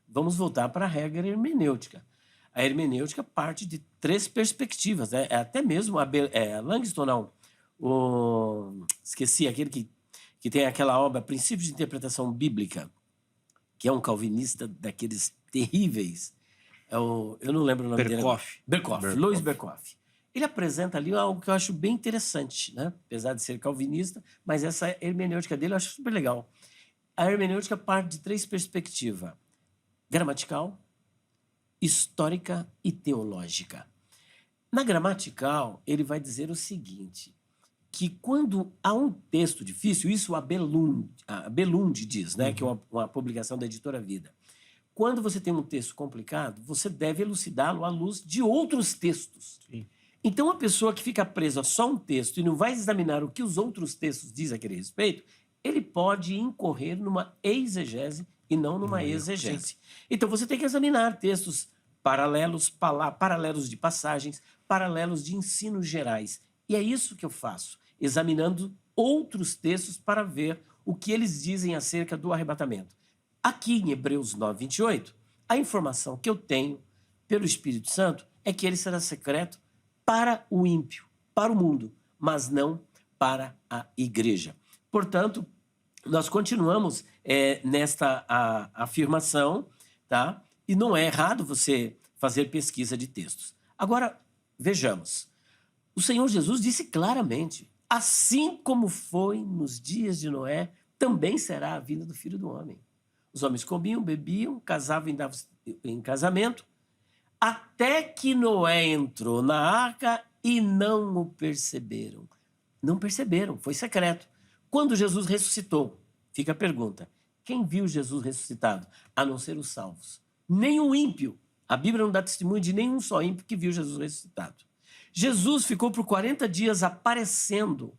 S3: vamos voltar para a regra hermenêutica. A hermenêutica parte de 3 perspectivas, né? Até mesmo Langston, não. Esqueci, aquele que tem aquela obra Princípios de Interpretação Bíblica, que é um calvinista daqueles terríveis. Eu não lembro o nome dele. Berkhof. Louis Berkhof. Ele apresenta ali algo que eu acho bem interessante, né? Apesar de ser calvinista, mas essa hermenêutica dele eu acho super legal. A hermenêutica parte de 3 perspectivas: gramatical, histórica e teológica. Na gramatical, ele vai dizer o seguinte, que quando há um texto difícil, isso a Belund diz, né, que é uma publicação da Editora Vida. Quando você tem um texto complicado, você deve elucidá-lo à luz de outros textos. Sim. Então, a pessoa que fica presa só a um texto e não vai examinar o que os outros textos dizem a aquele respeito, ele pode incorrer numa exegese e não numa exegese. Então, você tem que examinar textos paralelos, paralelos de passagens, paralelos de ensinos gerais. E é isso que eu faço, examinando outros textos para ver o que eles dizem acerca do arrebatamento. Aqui em Hebreus 9, 28, a informação que eu tenho pelo Espírito Santo é que ele será secreto para o ímpio, para o mundo, mas não para a igreja. Portanto, nós continuamos nesta afirmação, tá? E não é errado você fazer pesquisa de textos. Agora, vejamos. O Senhor Jesus disse claramente, assim como foi nos dias de Noé, também será a vinda do Filho do Homem. Os homens comiam, bebiam, casavam e davam em casamento, até que Noé entrou na arca e não o perceberam. Não perceberam, foi secreto. Quando Jesus ressuscitou, fica a pergunta, quem viu Jesus ressuscitado? A não ser os salvos. Nem o ímpio. A Bíblia não dá testemunho de nenhum só ímpio que viu Jesus ressuscitado. Jesus ficou por 40 dias aparecendo.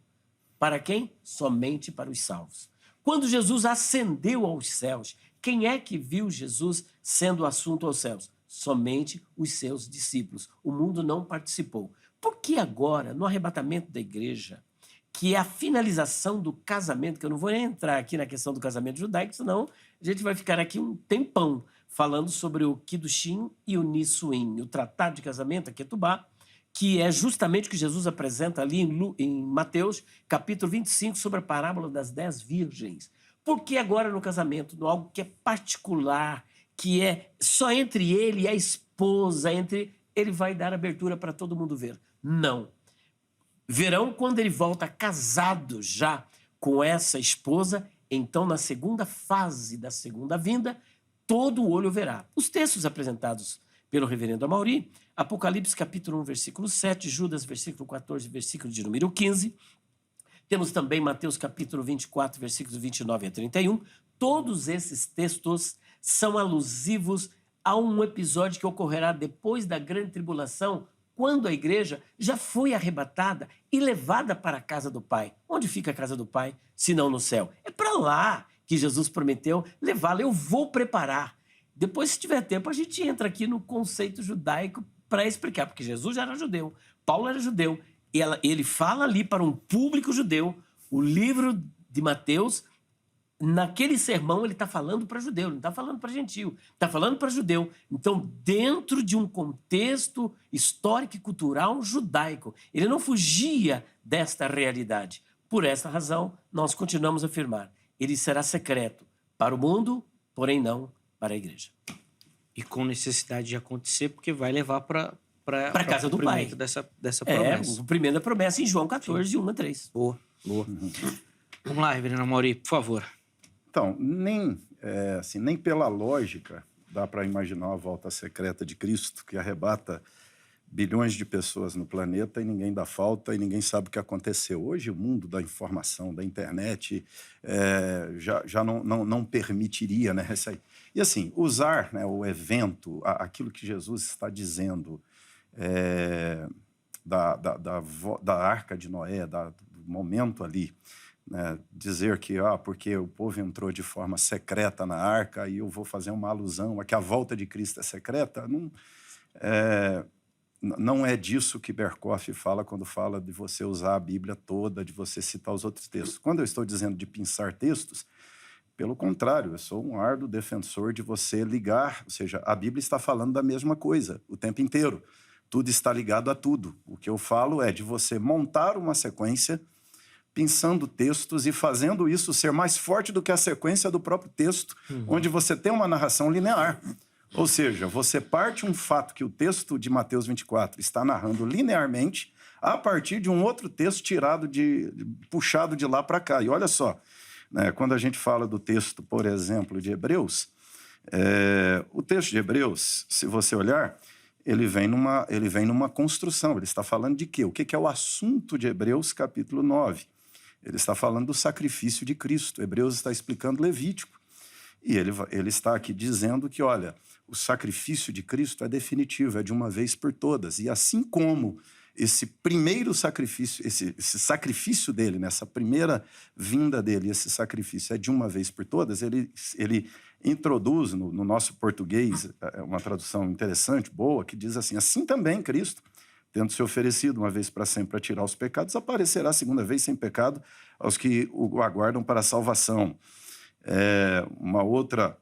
S3: Para quem? Somente para os salvos. Quando Jesus ascendeu aos céus, quem é que viu Jesus sendo assunto aos céus? Somente os seus discípulos. O mundo não participou. Por que agora, no arrebatamento da igreja, que é a finalização do casamento, que eu não vou nem entrar aqui na questão do casamento judaico, senão a gente vai ficar aqui um tempão falando sobre o Kiddushin e o Nissuim, o tratado de casamento, a Ketubá, que é justamente o que Jesus apresenta ali em Mateus, capítulo 25, sobre a parábola das 10 virgens. Por que agora no casamento, no algo que é particular, que é só entre ele e a esposa, ele vai dar abertura para todo mundo ver? Não. Verão quando ele volta casado já com essa esposa, então na segunda fase da segunda vinda, todo o olho verá. Os textos apresentados pelo reverendo Amauri, Apocalipse capítulo 1, versículo 7, Judas versículo 14, versículo de número 15, temos também Mateus capítulo 24, versículos 29 a 31, todos esses textos são alusivos a um episódio que ocorrerá depois da grande tribulação, quando a igreja já foi arrebatada e levada para a casa do Pai. Onde fica a casa do Pai, se não no céu? É para lá que Jesus prometeu levá-la. Eu vou preparar. Depois, se tiver tempo, a gente entra aqui no conceito judaico para explicar, porque Jesus já era judeu, Paulo era judeu, e ele fala ali para um público judeu, o livro de Mateus, naquele sermão ele está falando para judeu, não está falando para gentio, está falando para judeu. Então, dentro de um contexto histórico e cultural judaico, ele não fugia desta realidade. Por essa razão, nós continuamos a afirmar, ele será secreto para o mundo, porém não para a igreja.
S1: E com necessidade de acontecer, porque vai levar para
S3: a casa do Pai.
S1: Dessa promessa.
S3: O primeiro da promessa em João 14, de 1 a 3.
S1: Boa. Vamos lá, reverendo Amauri, por favor.
S2: Então, nem pela lógica dá para imaginar a volta secreta de Cristo, que arrebata bilhões de pessoas no planeta e ninguém dá falta e ninguém sabe o que aconteceu. Hoje, o mundo da informação, da internet, já não permitiria, né? E assim, usar, né, o evento, aquilo que Jesus está dizendo da Arca de Noé, do momento ali, né, dizer que porque o povo entrou de forma secreta na arca e eu vou fazer uma alusão a que a volta de Cristo é secreta, não é disso que Berkoff fala quando fala de você usar a Bíblia toda, de você citar os outros textos. Quando eu estou dizendo de pensar textos, pelo contrário, eu sou um árduo defensor de você ligar, ou seja, a Bíblia está falando da mesma coisa o tempo inteiro. Tudo está ligado a tudo. O que eu falo é de você montar uma sequência pensando textos e fazendo isso ser mais forte do que a sequência do próprio texto, onde você tem uma narração linear. Ou seja, você parte um fato que o texto de Mateus 24 está narrando linearmente a partir de um outro texto puxado de lá para cá. E olha só, né, quando a gente fala do texto, por exemplo, de Hebreus, o texto de Hebreus, se você olhar, ele vem numa construção. Ele está falando de quê? O que é o assunto de Hebreus, capítulo 9? Ele está falando do sacrifício de Cristo. Hebreus está explicando Levítico. E ele está aqui dizendo que, olha, o sacrifício de Cristo é definitivo, é de uma vez por todas. E assim como esse primeiro sacrifício, esse sacrifício dele, nessa primeira vinda dele, esse sacrifício é de uma vez por todas, ele introduz no nosso português uma tradução interessante, boa, que diz assim também Cristo, tendo se oferecido uma vez para sempre para tirar os pecados, aparecerá a segunda vez sem pecado aos que o aguardam para a salvação. Uma outra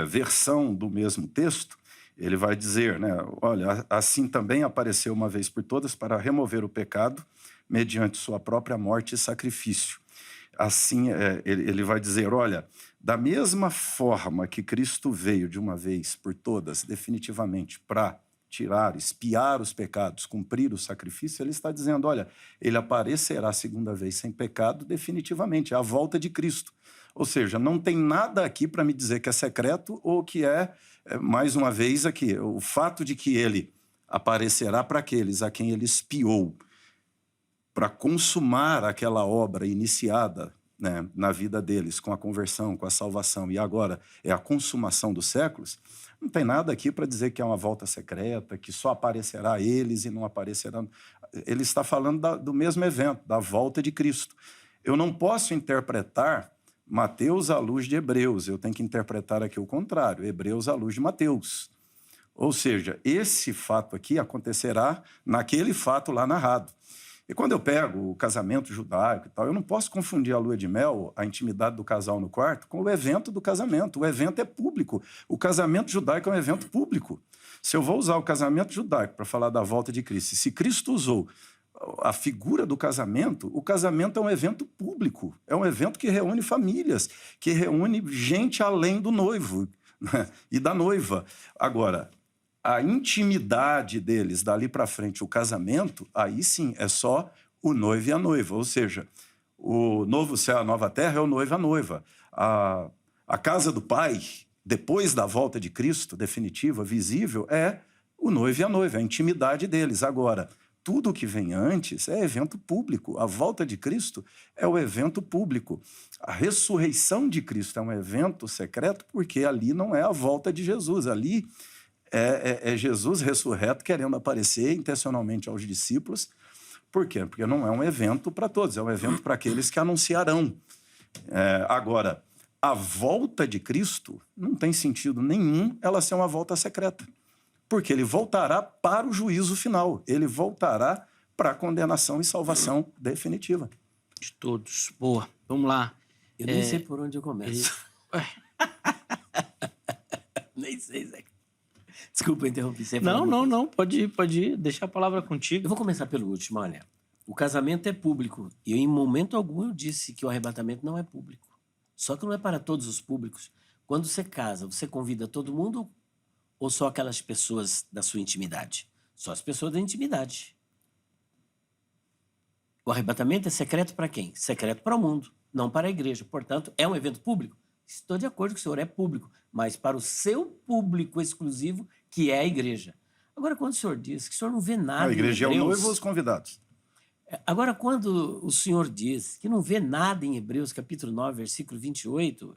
S2: versão do mesmo texto, ele vai dizer, né, olha, assim também apareceu uma vez por todas para remover o pecado mediante sua própria morte e sacrifício. Assim, ele vai dizer, olha, da mesma forma que Cristo veio de uma vez por todas, definitivamente, para tirar, expiar os pecados, cumprir o sacrifício, ele está dizendo, olha, ele aparecerá a segunda vez sem pecado definitivamente, é a volta de Cristo. Ou seja, não tem nada aqui para me dizer que é secreto ou que mais uma vez aqui, o fato de que ele aparecerá para aqueles a quem ele expiou, para consumar aquela obra iniciada, né, na vida deles, com a conversão, com a salvação, e agora é a consumação dos séculos, não tem nada aqui para dizer que é uma volta secreta, que só aparecerá a eles e não aparecerá... Ele está falando do mesmo evento, da volta de Cristo. Eu não posso interpretar Mateus à luz de Hebreus, eu tenho que interpretar aqui o contrário, Hebreus à luz de Mateus. Ou seja, esse fato aqui acontecerá naquele fato lá narrado. E quando eu pego o casamento judaico e tal, eu não posso confundir a lua de mel, a intimidade do casal no quarto, com o evento do casamento. O evento é público. O casamento judaico é um evento público. Se eu vou usar o casamento judaico para falar da volta de Cristo, se Cristo usou a figura do casamento, o casamento é um evento público. É um evento que reúne famílias, que reúne gente além do noivo, né, e da noiva. Agora, a intimidade deles, dali para frente, o casamento, aí sim, é só o noivo e a noiva. Ou seja, o novo céu, a nova terra é o noivo e a noiva. A casa do Pai, depois da volta de Cristo, definitiva, visível, é o noivo e a noiva, a intimidade deles. Agora, tudo o que vem antes é evento público. A volta de Cristo é o evento público. A ressurreição de Cristo é um evento secreto porque ali não é a volta de Jesus. Ali é Jesus ressurreto querendo aparecer intencionalmente aos discípulos. Por quê? Porque não é um evento para todos, é um evento para aqueles que anunciarão. Agora, a volta de Cristo não tem sentido nenhum ela ser uma volta secreta. Porque ele voltará para o juízo final. Ele voltará para a condenação e salvação definitiva.
S1: De todos. Boa. Vamos lá.
S3: Eu nem sei por onde eu começo. Nem sei, Zé. Desculpa interromper.
S1: Não. Pode ir. Deixa a palavra contigo.
S3: Eu vou começar pelo último. Olha, o casamento é público. E em momento algum eu disse que o arrebatamento não é público. Só que não é para todos os públicos. Quando você casa, você convida todo mundo ou só aquelas pessoas da sua intimidade? Só as pessoas da intimidade. O arrebatamento é secreto para quem? Secreto para o mundo, não para a igreja. Portanto, é um evento público? Estou de acordo com o senhor, é público, mas para o seu público exclusivo, que é a igreja. Agora, quando o senhor diz que o senhor não vê nada
S2: a igreja
S3: em Hebreus,
S2: é o noivo ou os convidados?
S3: Agora, quando o senhor diz que não vê nada em Hebreus, capítulo 9, versículo 28...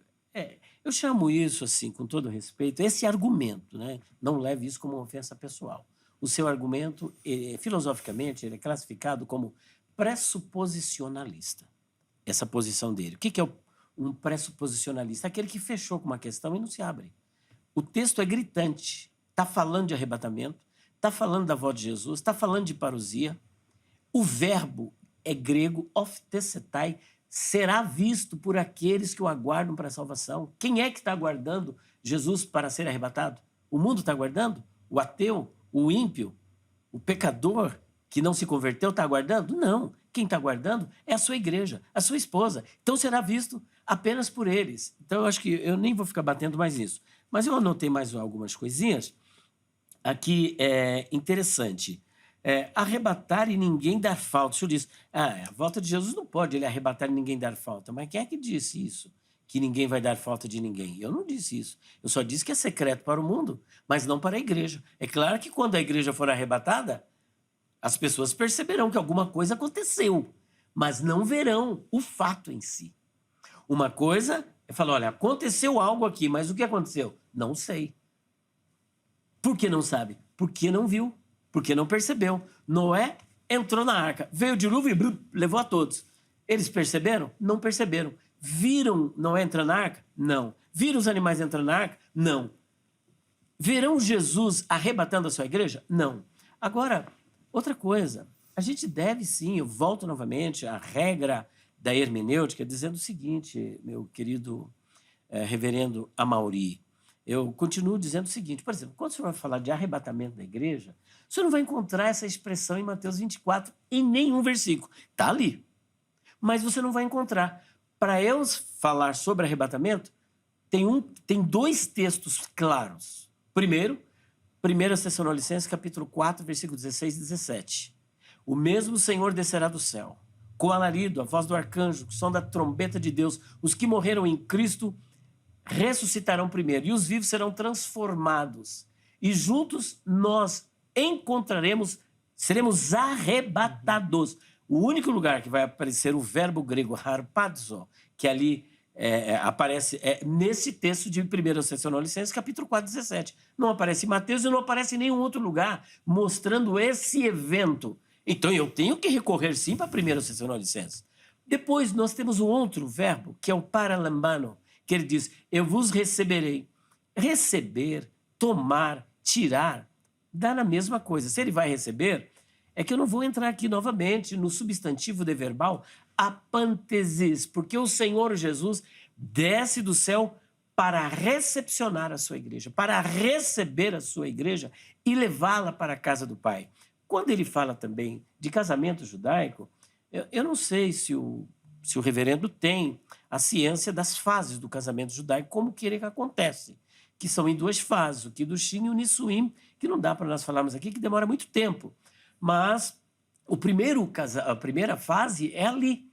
S3: eu chamo isso, assim, com todo respeito, esse argumento, né? Não leve isso como uma ofensa pessoal. O seu argumento, filosoficamente, ele é classificado como pressuposicionalista. Essa posição dele. O que é um pressuposicionalista? Aquele que fechou com uma questão e não se abre. O texto é gritante. Está falando de arrebatamento, está falando da volta de Jesus, está falando de parousia. O verbo é grego, ophtesetai, será visto por aqueles que o aguardam para a salvação. Quem é que está aguardando Jesus para ser arrebatado? O mundo está aguardando? O ateu? O ímpio? O pecador que não se converteu está aguardando? Não. Quem está aguardando é a sua igreja, a sua esposa. Então será visto apenas por eles. Então eu acho que eu nem vou ficar batendo mais nisso. Mas eu anotei mais algumas coisinhas. Aqui é interessante. Arrebatar e ninguém dar falta. O senhor diz, a volta de Jesus não pode ele arrebatar e ninguém dar falta. Mas quem é que disse isso? Que ninguém vai dar falta de ninguém. Eu não disse isso. Eu só disse que é secreto para o mundo, mas não para a igreja. É claro que quando a igreja for arrebatada, as pessoas perceberão que alguma coisa aconteceu, mas não verão o fato em si. Uma coisa é falar, olha, aconteceu algo aqui, mas o que aconteceu? Não sei. Por que não sabe? Porque não viu. Porque não percebeu. Noé entrou na arca, veio o dilúvio e levou a todos. Eles perceberam? Não perceberam. Viram Noé entrar na arca? Não. Viram os animais entrando na arca? Não. Verão Jesus arrebatando a sua igreja? Não. Agora, outra coisa. A gente deve sim, eu volto novamente à regra da hermenêutica, dizendo o seguinte, meu querido reverendo Amauri. Eu continuo dizendo o seguinte, por exemplo, quando o senhor vai falar de arrebatamento da igreja, o senhor não vai encontrar essa expressão em Mateus 24 em nenhum versículo. Está ali. Mas você não vai encontrar. Para eu falar sobre arrebatamento, tem dois textos claros. Primeiro, 1 Tessalonicenses, capítulo 4, versículo 16 e 17. O mesmo Senhor descerá do céu, com alarido, a voz do arcanjo, o som da trombeta de Deus. Os que morreram em Cristo ressuscitarão primeiro, e os vivos serão transformados. E juntos nós seremos arrebatados. O único lugar que vai aparecer o verbo grego harpazo, que ali aparece nesse texto de 1 Tessalonicenses, capítulo 4, 17. Não aparece em Mateus e não aparece em nenhum outro lugar mostrando esse evento. Então eu tenho que recorrer sim para 1 Tessalonicenses. Depois nós temos um outro verbo, que é o paralambano, que ele diz: eu vos receberei. Receber, tomar, tirar, dá na mesma coisa. Se ele vai receber, é que eu não vou entrar aqui novamente no substantivo de verbal apantesis, porque o Senhor Jesus desce do céu para recepcionar a sua igreja, para receber a sua igreja e levá-la para a casa do Pai. Quando ele fala também de casamento judaico, eu não sei se o reverendo tem a ciência das fases do casamento judaico, como que ele acontece, que são em 2 fases, o Kiddushin e o Nisuim, que não dá para nós falarmos aqui, que demora muito tempo. Mas a primeira fase é ali,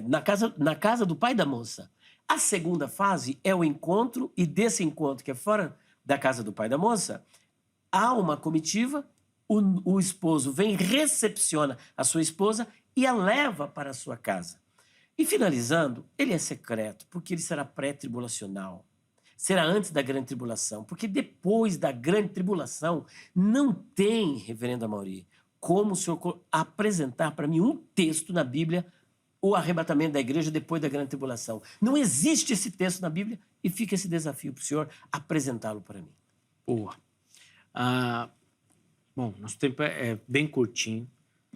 S3: na casa do pai da moça. A segunda fase é o encontro, e desse encontro, que é fora da casa do pai da moça, há uma comitiva, o esposo vem, recepciona a sua esposa e a leva para a sua casa. E finalizando, ele é secreto, porque ele será pré-tribulacional. Será antes da grande tribulação, porque depois da grande tribulação não tem, reverendo Amaury, como o senhor apresentar para mim um texto na Bíblia, o arrebatamento da igreja depois da grande tribulação. Não existe esse texto na Bíblia, e fica esse desafio para o senhor apresentá-lo para mim.
S1: Boa. Bom, nosso tempo é bem curtinho,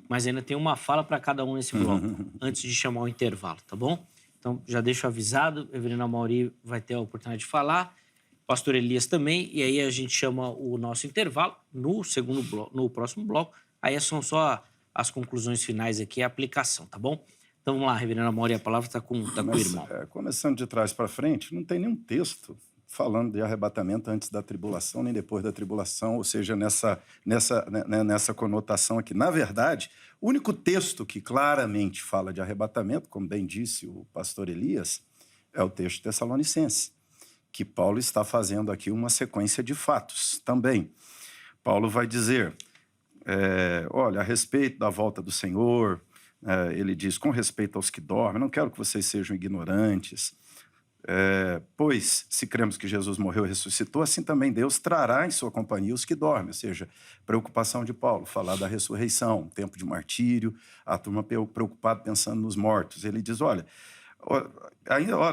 S1: mas ainda tem uma fala para cada um nesse bloco, antes de chamar o intervalo, tá bom? Então, já deixo avisado, o reverendo Amaury vai ter a oportunidade de falar, o pastor Elias também, e aí a gente chama o nosso intervalo no próximo bloco. Aí são só as conclusões finais aqui, a aplicação, tá bom? Então vamos lá, reverendo Amaury, a palavra está com o irmão.
S2: Começando de trás para frente, não tem nenhum texto falando de arrebatamento antes da tribulação, nem depois da tribulação, ou seja, nessa conotação aqui. Na verdade, o único texto que claramente fala de arrebatamento, como bem disse o pastor Elias, é o texto Tessalonicense, que Paulo está fazendo aqui uma sequência de fatos também. Paulo vai dizer, olha, a respeito da volta do Senhor, ele diz, com respeito aos que dormem, não quero que vocês sejam ignorantes, pois, se cremos que Jesus morreu e ressuscitou, assim também Deus trará em sua companhia os que dormem. Ou seja, preocupação de Paulo, falar da ressurreição, tempo de martírio, a turma preocupada pensando nos mortos. Ele diz, olha,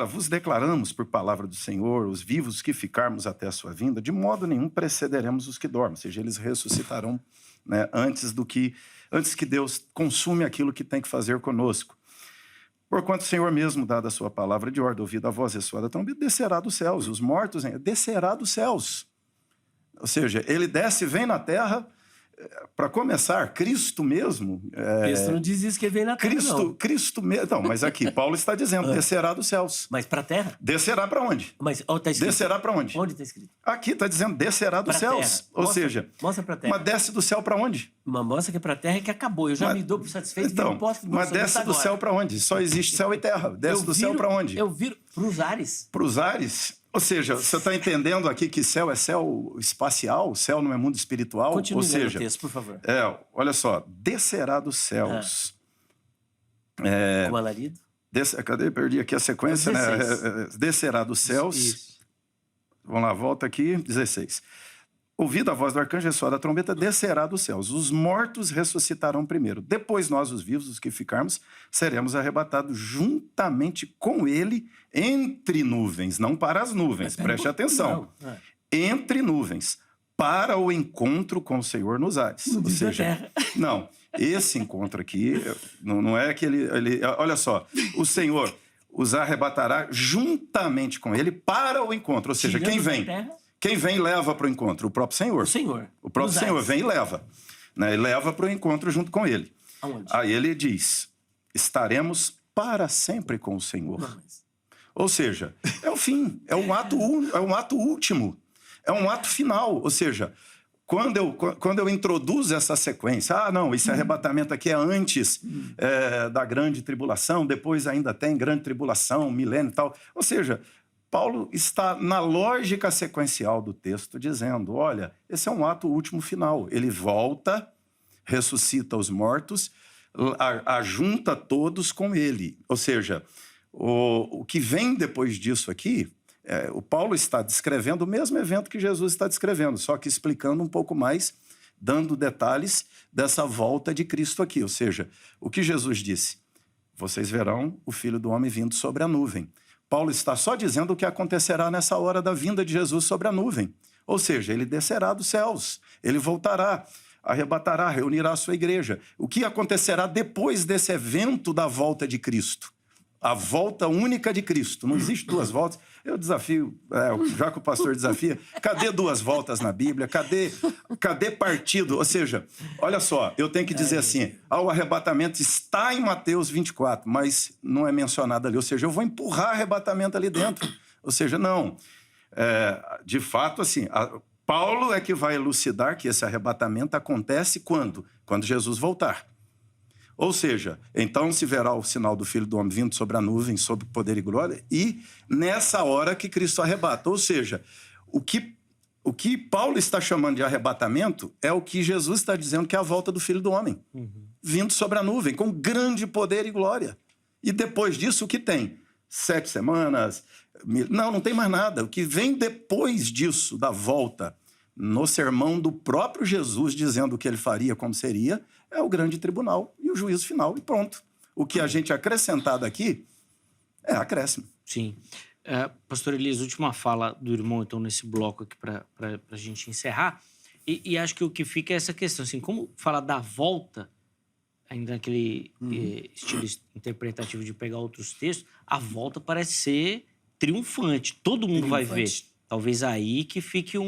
S2: vos declaramos por palavra do Senhor, os vivos que ficarmos até a sua vinda, de modo nenhum precederemos os que dormem. Ou seja, eles ressuscitarão, né, antes que Deus consume aquilo que tem que fazer conosco. Porquanto o Senhor mesmo, dada a sua palavra de ordem, ouvida a voz ressoada da trombeta, descerá dos céus. Os mortos, descerá dos céus. Ou seja, ele desce e vem na terra, para começar, Cristo mesmo...
S3: Cristo não diz isso que ele vem na terra, não.
S2: Cristo mesmo... Então, mas aqui, Paulo está dizendo, descerá dos céus.
S3: Mas para a terra?
S2: Descerá para onde?
S3: Mas, tá escrito.
S2: Descerá para onde?
S3: Onde está escrito?
S2: Aqui está dizendo, descerá dos céus.
S3: Terra.
S2: Ou seja,
S3: mostra para a terra.
S2: Mas desce do céu para onde?
S3: Uma mostra que é para a terra e que acabou. Eu já me dou por satisfeito.
S2: Então, mas desce do céu para onde? Só existe céu e terra. Desce do céu para onde?
S3: Eu viro para os ares.
S2: Para os ares? Ou seja, você está entendendo aqui que céu é céu espacial, céu não é mundo espiritual?
S3: Continue
S2: ou seja,
S3: o texto, por favor.
S2: Olha só, descerá dos céus.
S3: Com alarido?
S2: Cadê? Perdi aqui a sequência, né? Descerá dos céus. Isso. Vamos lá, volta aqui, 16. Ouvida a voz do arcanjo ressoada da trombeta, descerá dos céus. Os mortos ressuscitarão primeiro. Depois nós, os vivos, os que ficarmos, seremos arrebatados juntamente com ele entre nuvens. Não para as nuvens, preste atenção. Entre nuvens, para o encontro com o Senhor nos ares. Ou seja, não, esse encontro aqui, não é que ele... Olha só, o Senhor os arrebatará juntamente com ele para o encontro. Ou seja, quem vem? Quem vem e leva para o encontro? O próprio Senhor.
S3: O Senhor.
S2: O próprio Senhor vem e leva. Né? E leva para o encontro junto com ele.
S3: Aonde?
S2: Aí ele diz, estaremos para sempre com o Senhor. Ou seja, é o fim, é um ato último. É um ato final, ou seja, quando eu introduzo essa sequência, não, esse arrebatamento aqui é antes da grande tribulação, depois ainda tem grande tribulação, milênio e tal. Ou seja, Paulo está na lógica sequencial do texto dizendo, olha, esse é um ato último final. Ele volta, ressuscita os mortos, ajunta todos com ele. Ou seja, o que vem depois disso aqui, o Paulo está descrevendo o mesmo evento que Jesus está descrevendo, só que explicando um pouco mais, dando detalhes dessa volta de Cristo aqui. Ou seja, o que Jesus disse, vocês verão o Filho do Homem vindo sobre a nuvem. Paulo está só dizendo o que acontecerá nessa hora da vinda de Jesus sobre a nuvem. Ou seja, ele descerá dos céus, ele voltará, arrebatará, reunirá a sua igreja. O que acontecerá depois desse evento da volta de Cristo? A volta única de Cristo. Não existe duas voltas. Eu desafio, já que o pastor desafia, cadê duas voltas na Bíblia? Cadê partido? Ou seja, olha só, eu tenho que dizer assim, o arrebatamento está em Mateus 24, mas não é mencionado ali. Ou seja, eu vou empurrar arrebatamento ali dentro. Ou seja, não. De fato, assim, Paulo é que vai elucidar que esse arrebatamento acontece quando? Quando Jesus voltar. Ou seja, então se verá o sinal do Filho do Homem vindo sobre a nuvem, sobre poder e glória, e nessa hora que Cristo arrebata. Ou seja, o que Paulo está chamando de arrebatamento é o que Jesus está dizendo que é a volta do Filho do Homem, vindo sobre a nuvem, com grande poder e glória. E depois disso, o que tem? 7 semanas? Não tem mais nada. O que vem depois disso, da volta, no sermão do próprio Jesus, dizendo o que ele faria, como seria, é o grande tribunal e o juízo final, e pronto. O que a gente acrescentado aqui é acréscimo.
S1: Sim. Pastor Elias, última fala do irmão, então, nesse bloco aqui para a gente encerrar. E acho que o que fica é essa questão, assim, como falar da volta, ainda naquele estilo interpretativo de pegar outros textos, a volta parece ser triunfante. Todo mundo vai ver. Talvez aí que fique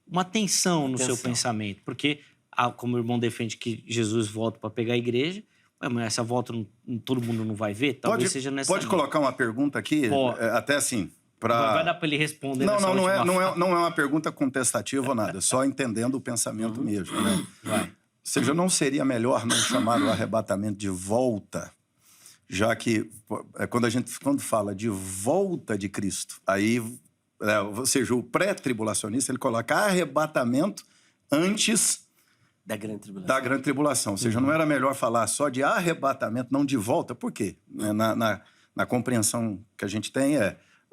S1: uma tensão no seu pensamento, porque... como o irmão defende que Jesus volta para pegar a igreja, mas essa volta todo mundo não vai ver? Talvez seja nessa
S2: Pode colocar uma pergunta aqui? Até assim, para...
S1: Vai dar para ele responder
S2: não é uma pergunta contestativa ou nada, é só entendendo o pensamento mesmo. Né? Ou seja, não seria melhor não chamar o arrebatamento de volta, já que quando fala de volta de Cristo, aí, ou seja, o pré-tribulacionista, ele coloca arrebatamento antes...
S3: Da grande tribulação.
S2: Da grande tribulação. Ou seja, não era melhor falar só de arrebatamento, não de volta. Por quê? Na compreensão que a gente tem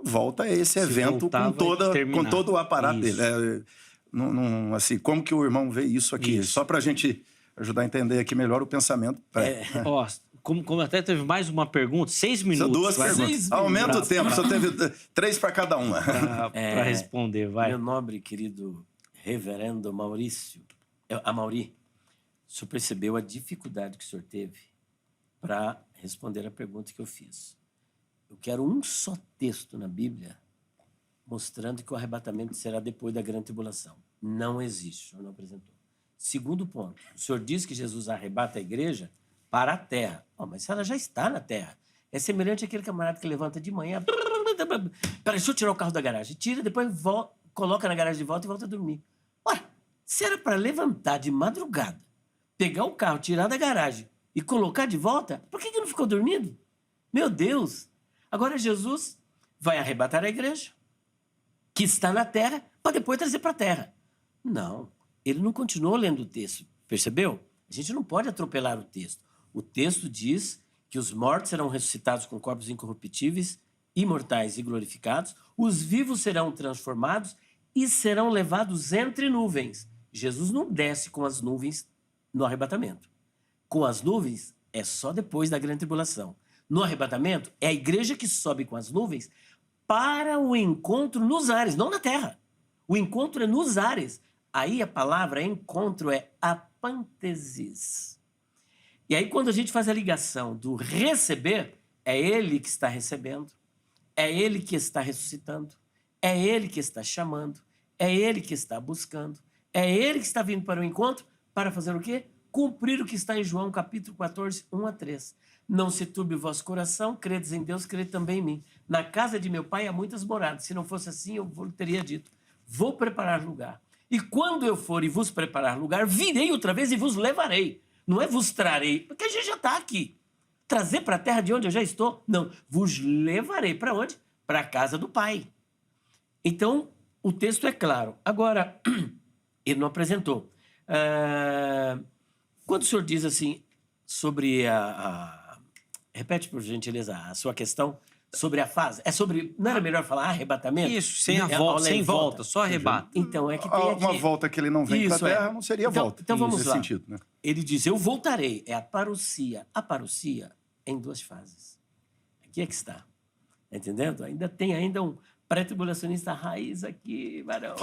S2: volta é esse evento com todo o aparato dele. Assim, como que o irmão vê isso aqui? Isso. Só para a gente ajudar a entender aqui melhor o pensamento.
S1: Como até teve mais uma pergunta, 6 minutos.
S2: São 2 perguntas. Aumenta o tempo, só teve 3 para cada uma.
S1: Para responder, vai.
S3: Meu nobre querido reverendo Maurício, Amauri, o senhor percebeu a dificuldade que o senhor teve para responder a pergunta que eu fiz. Eu quero um só texto na Bíblia mostrando que o arrebatamento será depois da grande tribulação. Não existe, o senhor não apresentou. Segundo ponto, o senhor diz que Jesus arrebata a igreja para a terra. Mas ela já está na terra. É semelhante àquele camarada que levanta de manhã. Peraí, deixa eu tirar o carro da garagem. Tira, depois coloca na garagem de volta e volta a dormir. Ora, se era para levantar de madrugada, pegar o carro, tirar da garagem e colocar de volta, por que não ficou dormindo? Meu Deus! Agora Jesus vai arrebatar a igreja, que está na terra, para depois trazer para a terra. Não, ele não continuou lendo o texto, percebeu? A gente não pode atropelar o texto. O texto diz que os mortos serão ressuscitados com corpos incorruptíveis, imortais e glorificados, os vivos serão transformados e serão levados entre nuvens. Jesus não desce com as nuvens no arrebatamento. Com as nuvens é só depois da grande tribulação. No arrebatamento é a igreja que sobe com as nuvens para o encontro nos ares, não na terra. O encontro é nos ares. Aí a palavra encontro é apântesis. E aí quando a gente faz a ligação do receber, é ele que está recebendo, é ele que está ressuscitando, é ele que está chamando, é ele que está buscando, é ele que está vindo para o encontro para fazer o quê? Cumprir o que está em João, capítulo 14, 1-3. Não se turbe o vosso coração, credes em Deus, crede também em mim. Na casa de meu pai há muitas moradas. Se não fosse assim, eu teria dito. vou preparar lugar. E quando eu for e vos preparar lugar, virei outra vez e vos levarei. Não é vos trarei, porque a gente já está aqui. Trazer para a terra de onde eu já estou? Não, vos levarei para onde? Para a casa do Pai. Então, o texto é claro. Agora, ele não apresentou. Quando o senhor diz assim, sobre repete, por gentileza, a sua questão sobre a fase. É sobre... Não era melhor falar arrebatamento?
S1: Isso, sem a volta, sem volta, só arrebata.
S3: Então, é que tem aqui...
S2: Uma volta que ele não vem para a terra não seria volta.
S3: Então vamos lá.
S2: Sentido, né?
S3: Ele diz, eu voltarei. É a parousia. A parousia em 2 fases. Aqui é que está. Tá entendendo? Ainda tem um pré-tribulacionista raiz aqui, varão.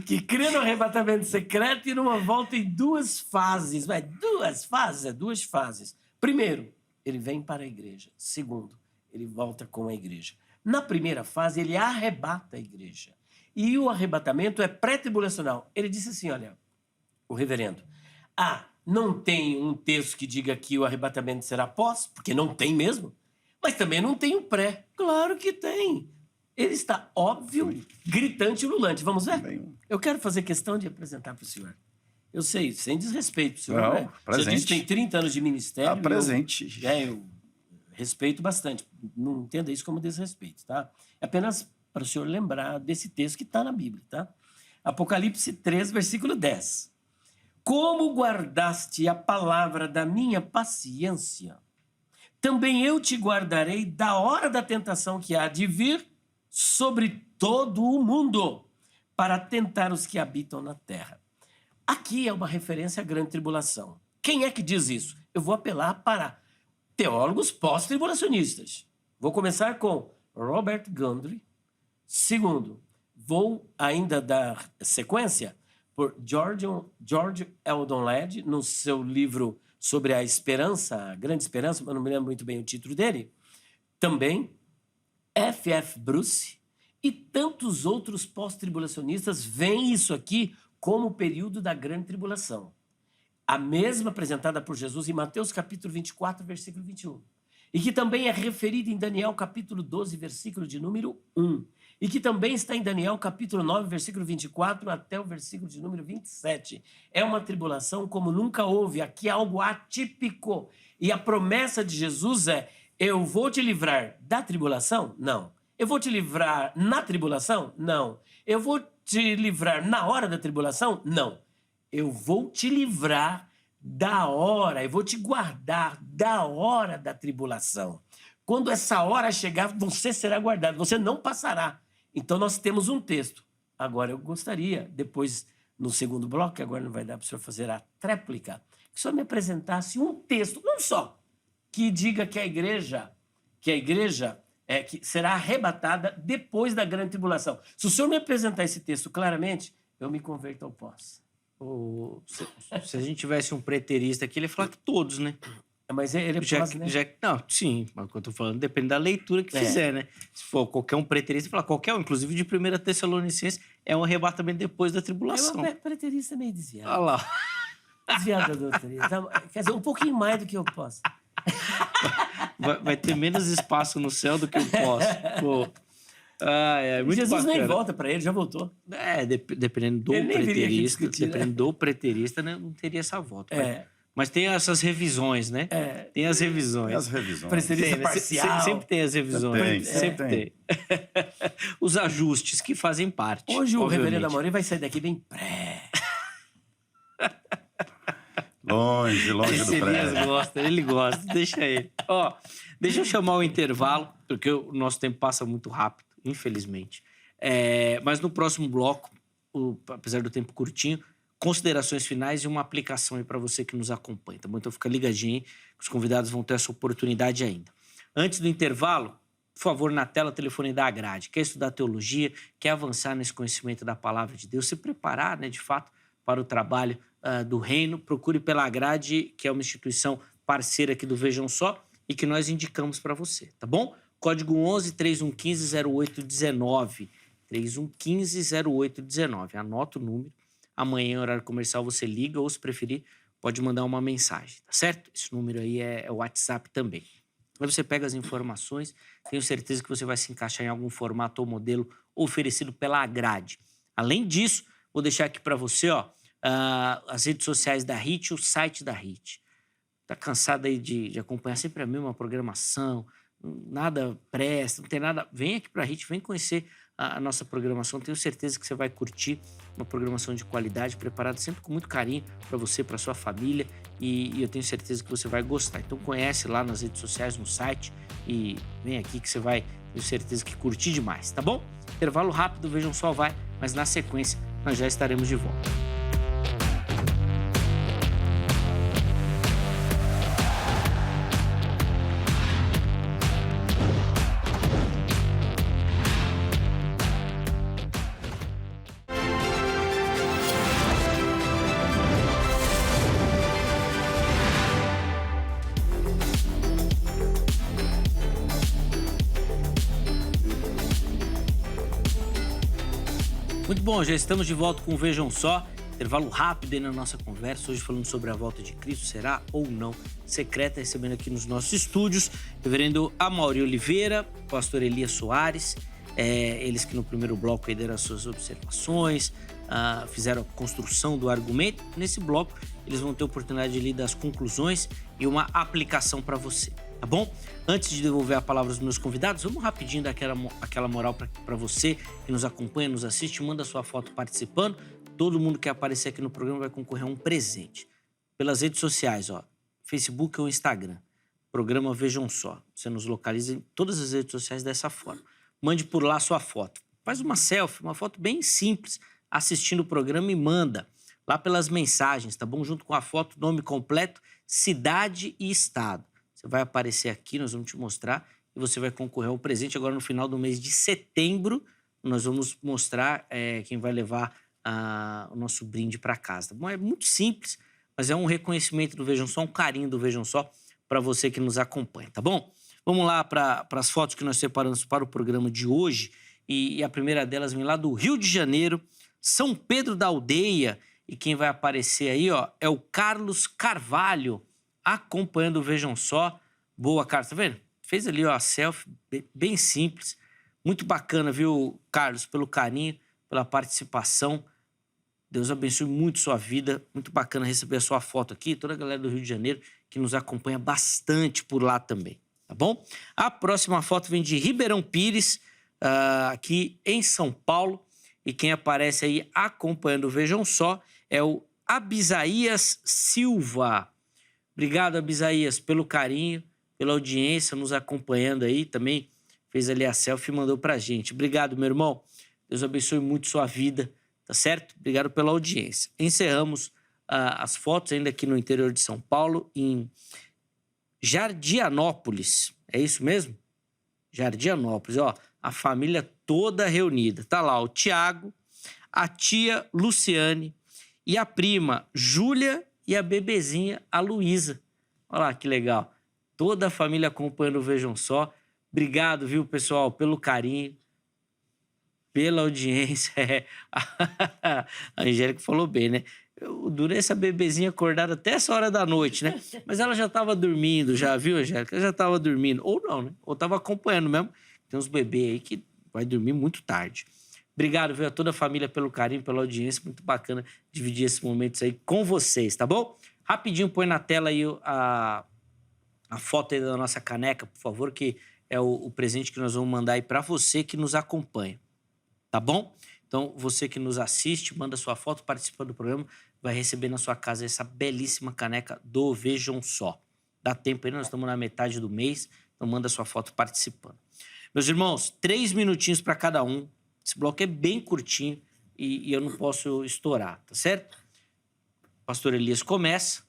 S3: Que crê no arrebatamento secreto e numa volta em 2 fases. Vai, 2 fases, 2 fases. Primeiro, ele vem para a igreja. Segundo, ele volta com a igreja. Na primeira fase, ele arrebata a igreja. E o arrebatamento é pré-tribulacional. Ele disse assim, olha, o reverendo, não tem um texto que diga que o arrebatamento será pós, porque não tem mesmo, mas também não tem o pré. Claro que tem. Ele está óbvio, gritante e ululante. Vamos ver? Eu quero fazer questão de apresentar para o senhor. Eu sei, sem desrespeito para o senhor, né?
S2: Presente.
S3: Você disse que tem 30 anos de ministério.
S2: Presente.
S3: Eu respeito bastante. Não entenda isso como desrespeito, tá? É apenas para o senhor lembrar desse texto que está na Bíblia, tá? Apocalipse 3, versículo 10. Como guardaste a palavra da minha paciência, também eu te guardarei da hora da tentação que há de vir sobre todo o mundo, para tentar os que habitam na terra. Aqui é uma referência à grande tribulação. Quem é que diz isso? Eu vou apelar para teólogos pós-tribulacionistas. Vou começar com Robert Gundry. Segundo, vou ainda dar sequência por George Eldon Ladd, no seu livro sobre a esperança, a grande esperança, mas não me lembro muito bem o título dele. Também F.F. Bruce e tantos outros pós-tribulacionistas veem isso aqui como o período da grande tribulação. A mesma apresentada por Jesus em Mateus capítulo 24, versículo 21. E que também é referida em Daniel capítulo 12, versículo de número 1. E que também está em Daniel capítulo 9, versículo 24 até o versículo de número 27. É uma tribulação como nunca houve. Aqui é algo atípico. E a promessa de Jesus é: eu vou te livrar da tribulação? Não. Eu vou te livrar na tribulação? Não. Eu vou te livrar na hora da tribulação? Não. Eu vou te livrar da hora, eu vou te guardar da hora da tribulação. Quando essa hora chegar, você será guardado, você não passará. Então nós temos um texto. Agora eu gostaria, depois, no segundo bloco, que agora não vai dar para o senhor fazer a tréplica, que o senhor me apresentasse um texto, um só, que diga que a igreja que será arrebatada depois da grande tribulação. Se o senhor me apresentar esse texto claramente, eu me converto ao pós.
S1: Se a gente tivesse um preterista aqui, ele ia falar que todos, né?
S3: Mas ele é pós, né?
S1: Não, sim, mas o que eu tô falando depende da leitura que fizer, né? Se for qualquer um preterista, falar qualquer um, inclusive de 1 Tessalonicenses, é um arrebatamento depois da tribulação.
S3: É um preterista meio desviado.
S1: Olha lá.
S3: Desviado da doutrina. Quer dizer, um pouquinho mais do que eu posso.
S1: Vai ter menos espaço no céu do que eu posso. Pô. É muito
S3: Jesus
S1: bacana.
S3: nem volta para ele, já voltou.
S1: Dependendo do preterista, dependendo do preterista, né, não teria essa volta. Mas tem essas revisões, né? Tem as revisões.
S2: Tem as revisões.
S3: Preterista parcial.
S1: Sempre tem as revisões.
S2: Sempre tem.
S1: Os ajustes que fazem parte.
S3: Hoje o reverendo Amorim vai sair daqui bem pré.
S2: Longe do pré.
S1: Ele gosta, deixa ele. Deixa eu chamar o intervalo, porque o nosso tempo passa muito rápido, infelizmente. Mas no próximo bloco, apesar do tempo curtinho, considerações finais e uma aplicação aí para você que nos acompanha, tá bom? Então fica ligadinho aí, que os convidados vão ter essa oportunidade ainda. Antes do intervalo, por favor, na tela, o telefone da Agrade. Quer estudar teologia, quer avançar nesse conhecimento da palavra de Deus, se preparar, né, de fato, para o trabalho do reino, procure pela Agrade, que é uma instituição parceira aqui do Vejam Só e que nós indicamos para você, tá bom? Código 11 3115 0819. 3115 0819. Anota o número. Amanhã, em horário comercial, você liga ou, se preferir, pode mandar uma mensagem, tá certo? Esse número aí é o WhatsApp também. Aí você pega as informações, tenho certeza que você vai se encaixar em algum formato ou modelo oferecido pela grade. Além disso, vou deixar aqui para você, ó, as redes sociais da HIT, o site da HIT. Tá cansado aí de acompanhar sempre a mesma programação, nada presta, não tem nada. Vem aqui para a HIT, vem conhecer a nossa programação. Tenho certeza que você vai curtir uma programação de qualidade, preparada sempre com muito carinho para você, para sua família, e eu tenho certeza que você vai gostar. Então conhece lá nas redes sociais, no site, e vem aqui que você vai, tenho certeza que curtir demais, tá bom? Intervalo rápido, Vejam Só vai, mas na sequência nós já estaremos de volta. Muito bom, já estamos de volta com o Vejam Só. Intervalo rápido aí na nossa conversa, hoje falando sobre a volta de Cristo, será ou não secreta, recebendo aqui nos nossos estúdios, reverendo Amaury Oliveira, pastor Elias Soares, eles que no primeiro bloco aí deram as suas observações, fizeram a construção do argumento. Nesse bloco, eles vão ter a oportunidade de ler das conclusões e uma aplicação para você, tá bom? Antes de devolver a palavra aos meus convidados, vamos rapidinho dar aquela moral para você que nos acompanha, nos assiste, manda sua foto participando. Todo mundo que aparecer aqui no programa vai concorrer a um presente. Pelas redes sociais, ó, Facebook ou Instagram, programa Vejam Só. Você nos localiza em todas as redes sociais dessa forma. Mande por lá sua foto. Faz uma selfie, uma foto bem simples, assistindo o programa e manda lá pelas mensagens, tá bom? Junto com a foto, nome completo, cidade e estado. Você vai aparecer aqui, nós vamos te mostrar e você vai concorrer ao presente. Agora, no final do mês de setembro, nós vamos mostrar quem vai levar o nosso brinde para casa. Tá bom? É muito simples, mas é um reconhecimento do Vejam Só, um carinho do Vejam Só para você que nos acompanha, tá bom? Vamos lá para as fotos que nós separamos para o programa de hoje. E a primeira delas vem lá do Rio de Janeiro, São Pedro da Aldeia. E quem vai aparecer aí, ó, é o Carlos Carvalho, acompanhando o Vejam Só. Boa, Carlos, tá vendo? Fez ali, ó, a selfie, bem simples. Muito bacana, viu, Carlos, pelo carinho, pela participação. Deus abençoe muito sua vida. Muito bacana receber a sua foto aqui. Toda a galera do Rio de Janeiro que nos acompanha bastante por lá também, tá bom? A próxima foto vem de Ribeirão Pires, aqui em São Paulo. E quem aparece aí acompanhando o Vejam Só é o Abisaías Silva. Obrigado, Abisaías, pelo carinho, pela audiência, nos acompanhando aí. Também fez ali a selfie e mandou pra gente. Obrigado, meu irmão. Deus abençoe muito sua vida, tá certo? Obrigado pela audiência. Encerramos as fotos ainda aqui no interior de São Paulo, em Jardianópolis. É isso mesmo? Jardianópolis, ó. A família toda reunida. Tá lá o Tiago, a tia Luciane e a prima Júlia e a bebezinha, a Luísa. Olha lá que legal. Toda a família acompanhando o Vejam Só. Obrigado, viu, pessoal, pelo carinho, pela audiência. A Angélica falou bem, né? O duro é essa bebezinha acordada até essa hora da noite, né? Mas ela já estava dormindo, já viu, Angélica? Ela já estava dormindo. Ou não, né? Ou estava acompanhando mesmo. Tem uns bebês aí que vai dormir muito tarde. Obrigado, viu, a toda a família pelo carinho, pela audiência. Muito bacana dividir esses momentos aí com vocês, tá bom? Rapidinho, põe na tela aí a foto aí da nossa caneca, por favor, que é o presente que nós vamos mandar aí para você que nos acompanha, tá bom? Então, você que nos assiste, manda sua foto, participa do programa, vai receber na sua casa essa belíssima caneca do Vejam Só. Dá tempo aí, nós estamos na metade do mês, então manda sua foto participando. Meus irmãos, 3 minutinhos para cada um. Esse bloco é bem curtinho e eu não posso estourar, tá certo? O pastor Elias começa.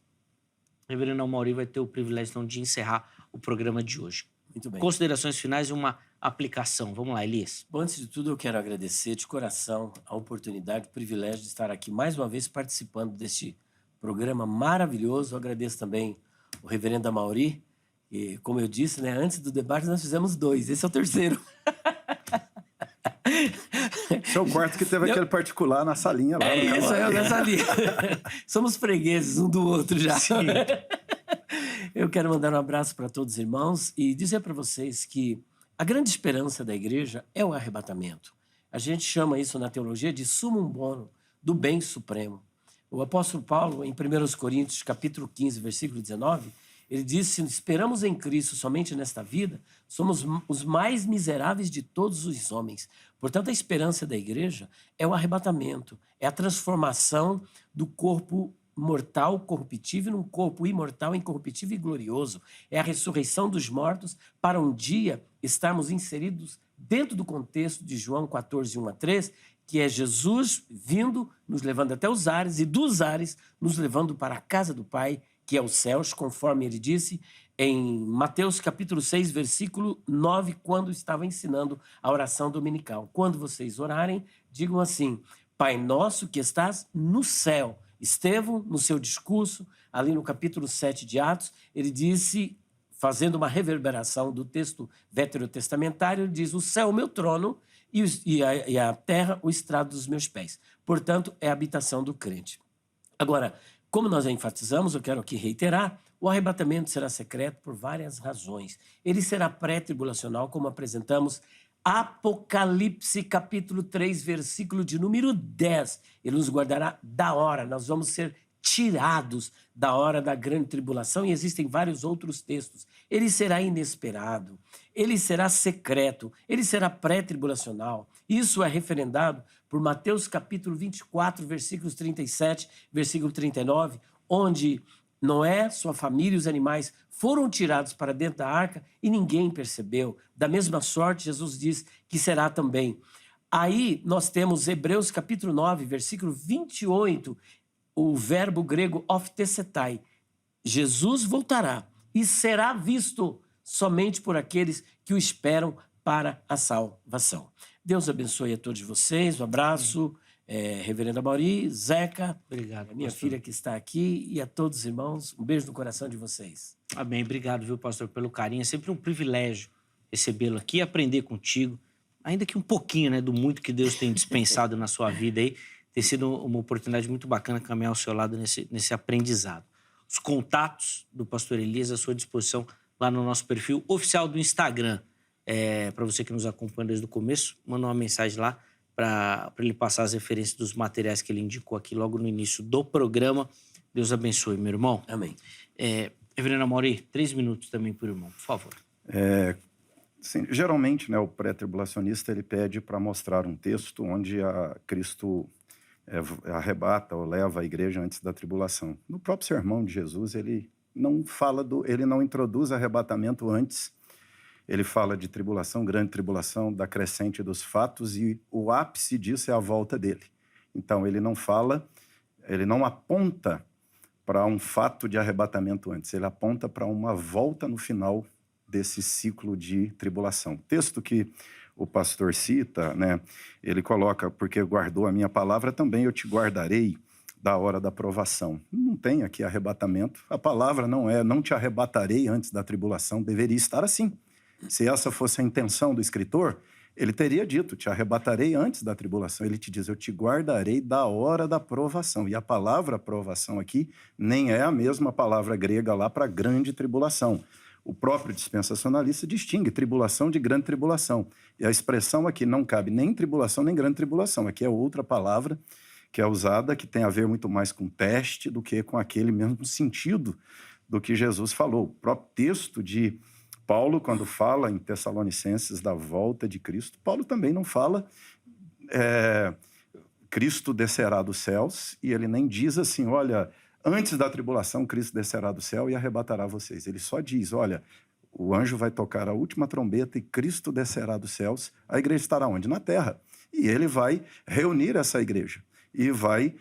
S1: O reverendo Amaury vai ter o privilégio, então, de encerrar o programa de hoje.
S3: Muito bem.
S1: Considerações finais e uma aplicação. Vamos lá, Elias.
S3: Bom, antes de tudo, eu quero agradecer de coração a oportunidade, o privilégio de estar aqui mais uma vez participando deste programa maravilhoso. Eu agradeço também o reverendo Amaury. E, como eu disse, né, antes do debate nós fizemos 2. Esse é o terceiro.
S2: Esse é o quarto que teve aquele particular na salinha lá.
S3: Isso é na salinha. Somos fregueses um do outro já.
S2: Sim.
S3: Eu quero mandar um abraço para todos os irmãos e dizer para vocês que a grande esperança da igreja é o arrebatamento. A gente chama isso na teologia de sumum bonum, do bem supremo. O apóstolo Paulo, em 1 Coríntios, capítulo 15, versículo 19, ele diz: se esperamos em Cristo somente nesta vida, somos os mais miseráveis de todos os homens. Portanto, a esperança da igreja é o arrebatamento, é a transformação do corpo mortal, corruptível, num corpo imortal, incorruptível e glorioso. É a ressurreição dos mortos para um dia estarmos inseridos dentro do contexto de João 14, 1 a 3, que é Jesus vindo, nos levando até os ares, e dos ares nos levando para a casa do Pai, que é os céus, conforme ele disse em Mateus capítulo 6, versículo 9, quando estava ensinando a oração dominical. Quando vocês orarem, digam assim: Pai nosso que estás no céu. Estevão, no seu discurso, ali no capítulo 7 de Atos, ele disse, fazendo uma reverberação do texto veterotestamentário, ele diz: o céu é o meu trono e a terra o estrado dos meus pés. Portanto, é a habitação do crente. Agora, como nós já enfatizamos, eu quero aqui reiterar, o arrebatamento será secreto por várias razões. Ele será pré-tribulacional, como apresentamos Apocalipse capítulo 3, versículo de número 10. Ele nos guardará da hora, nós vamos ser tirados da hora da grande tribulação, e existem vários outros textos. Ele será inesperado, ele será secreto, ele será pré-tribulacional. Isso é referendado por Mateus capítulo 24, versículos 37, versículo 39, onde Noé, sua família e os animais foram tirados para dentro da arca e ninguém percebeu. Da mesma sorte, Jesus diz que será também. Aí nós temos Hebreus capítulo 9, versículo 28, o verbo grego ophtesetai. Jesus voltará e será visto somente por aqueles que o esperam para a salvação. Deus abençoe a todos vocês. Um abraço. Reverendo Amaury, Zeca,
S1: Obrigado,
S3: a minha
S1: pastor.
S3: filha que está aqui, e a todos os irmãos, um beijo no coração de vocês.
S1: Amém. Obrigado, viu, pastor, pelo carinho. É sempre um privilégio recebê-lo aqui e aprender contigo, ainda que um pouquinho, né, do muito que Deus tem dispensado na sua vida aí. Tem sido uma oportunidade muito bacana caminhar ao seu lado nesse aprendizado. Os contatos do pastor Elias à sua disposição lá no nosso perfil oficial do Instagram. Para você que nos acompanha desde o começo, manda uma mensagem lá para ele passar as referências dos materiais que ele indicou aqui logo no início do programa. Deus abençoe, meu irmão.
S3: Amém.
S1: Reverendo Amaury, 3 minutos também por irmão, por favor.
S2: Sim, geralmente, né, o pré-tribulacionista ele pede para mostrar um texto onde Cristo arrebata ou leva a igreja antes da tribulação. No próprio sermão de Jesus, ele não introduz arrebatamento antes. Ele fala de tribulação, grande tribulação, da crescente dos fatos, e o ápice disso é a volta dele. Então, ele não aponta para um fato de arrebatamento antes, ele aponta para uma volta no final desse ciclo de tribulação. O texto que o pastor cita, né, ele coloca: porque guardou a minha palavra, também eu te guardarei da hora da provação. Não tem aqui arrebatamento. A palavra não te arrebatarei antes da tribulação, deveria estar assim. Se essa fosse a intenção do escritor, ele teria dito: te arrebatarei antes da tribulação. Ele te diz: eu te guardarei da hora da provação. E a palavra provação aqui nem é a mesma palavra grega lá para grande tribulação. O próprio dispensacionalista distingue tribulação de grande tribulação. E a expressão aqui não cabe nem tribulação nem grande tribulação. Aqui é outra palavra que é usada, que tem a ver muito mais com teste do que com aquele mesmo sentido do que Jesus falou. O próprio texto de Paulo, quando fala em Tessalonicenses da volta de Cristo, Paulo também não fala Cristo descerá dos céus, e ele nem diz assim: olha, antes da tribulação Cristo descerá do céu e arrebatará vocês. Ele só diz: olha, o anjo vai tocar a última trombeta e Cristo descerá dos céus. A igreja estará onde? Na terra. E ele vai reunir essa igreja e vai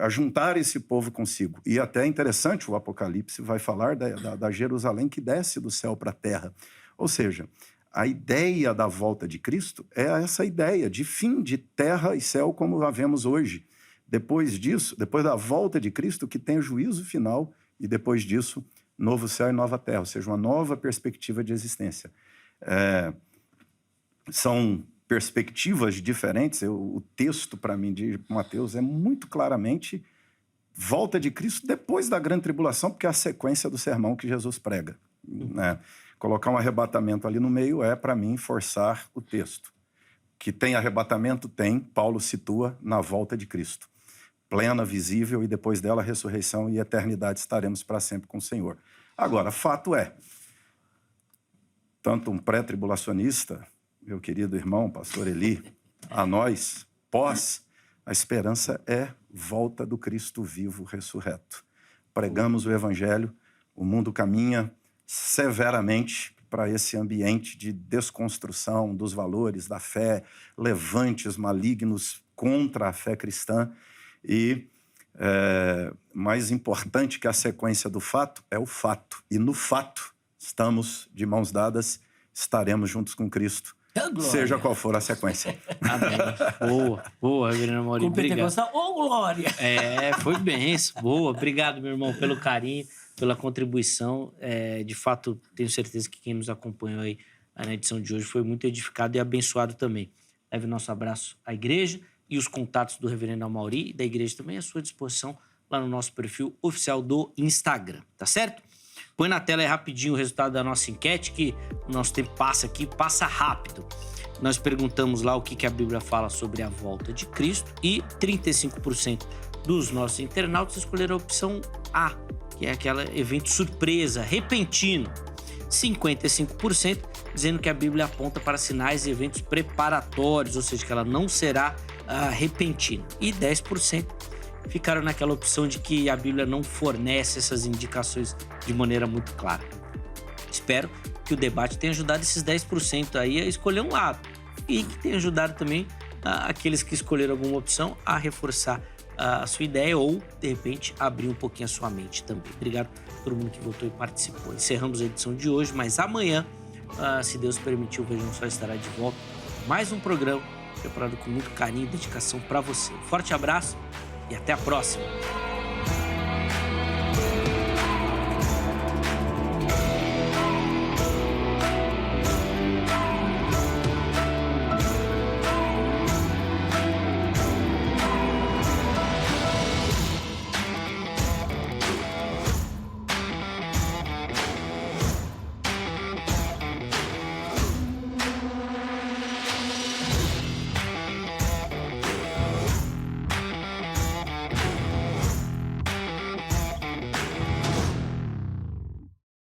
S2: ajuntar esse povo consigo. E até é interessante, o Apocalipse vai falar da Jerusalém que desce do céu para a terra. Ou seja, a ideia da volta de Cristo é essa ideia de fim de terra e céu como a vemos hoje. Depois disso, depois da volta de Cristo, que tem o juízo final, e depois disso, novo céu e nova terra, ou seja, uma nova perspectiva de existência. São perspectivas diferentes. O texto, para mim, de Mateus é muito claramente volta de Cristo depois da grande tribulação, porque é a sequência do sermão que Jesus prega, né? Colocar um arrebatamento ali no meio para mim, forçar o texto. Que tem arrebatamento? Tem. Paulo situa na volta de Cristo. Plena, visível, e depois dela a ressurreição e a eternidade estaremos para sempre com o Senhor. Agora, fato é, tanto um pré-tribulacionista, meu querido irmão, pastor Eli, a nós, a esperança é volta do Cristo vivo ressurreto. Pregamos o Evangelho, o mundo caminha severamente para esse ambiente de desconstrução dos valores da fé, levantes malignos contra a fé cristã. E mais importante que a sequência do fato é o fato. E no fato, estamos de mãos dadas, estaremos juntos com Cristo, seja qual for a sequência.
S1: Amém. Boa, Reverendo Amaury.
S3: Com pentecostal ou glória?
S1: Foi bem isso. Boa. Obrigado, meu irmão, pelo carinho, pela contribuição. De fato, tenho certeza que quem nos acompanhou aí na edição de hoje foi muito edificado e abençoado também. Leve nosso abraço à igreja e os contatos do Reverendo Amaury e da igreja também à sua disposição lá no nosso perfil oficial do Instagram, tá certo? Põe na tela aí rapidinho o resultado da nossa enquete, que o nosso tempo passa rápido. Nós perguntamos lá o que a Bíblia fala sobre a volta de Cristo e 35% dos nossos internautas escolheram a opção A, que é aquele evento surpresa, repentino. 55% dizendo que a Bíblia aponta para sinais e eventos preparatórios, ou seja, que ela não será repentina. E 10% ficaram naquela opção de que a Bíblia não fornece essas indicações de maneira muito clara. Espero que o debate tenha ajudado esses 10% aí a escolher um lado e que tenha ajudado também aqueles que escolheram alguma opção a reforçar a sua ideia ou, de repente, abrir um pouquinho a sua mente também. Obrigado a todo mundo que votou e participou. Encerramos a edição de hoje, mas amanhã, se Deus permitir, o Vejam Só estará de volta. Mais um programa preparado com muito carinho e dedicação para você. Um forte abraço e até a próxima!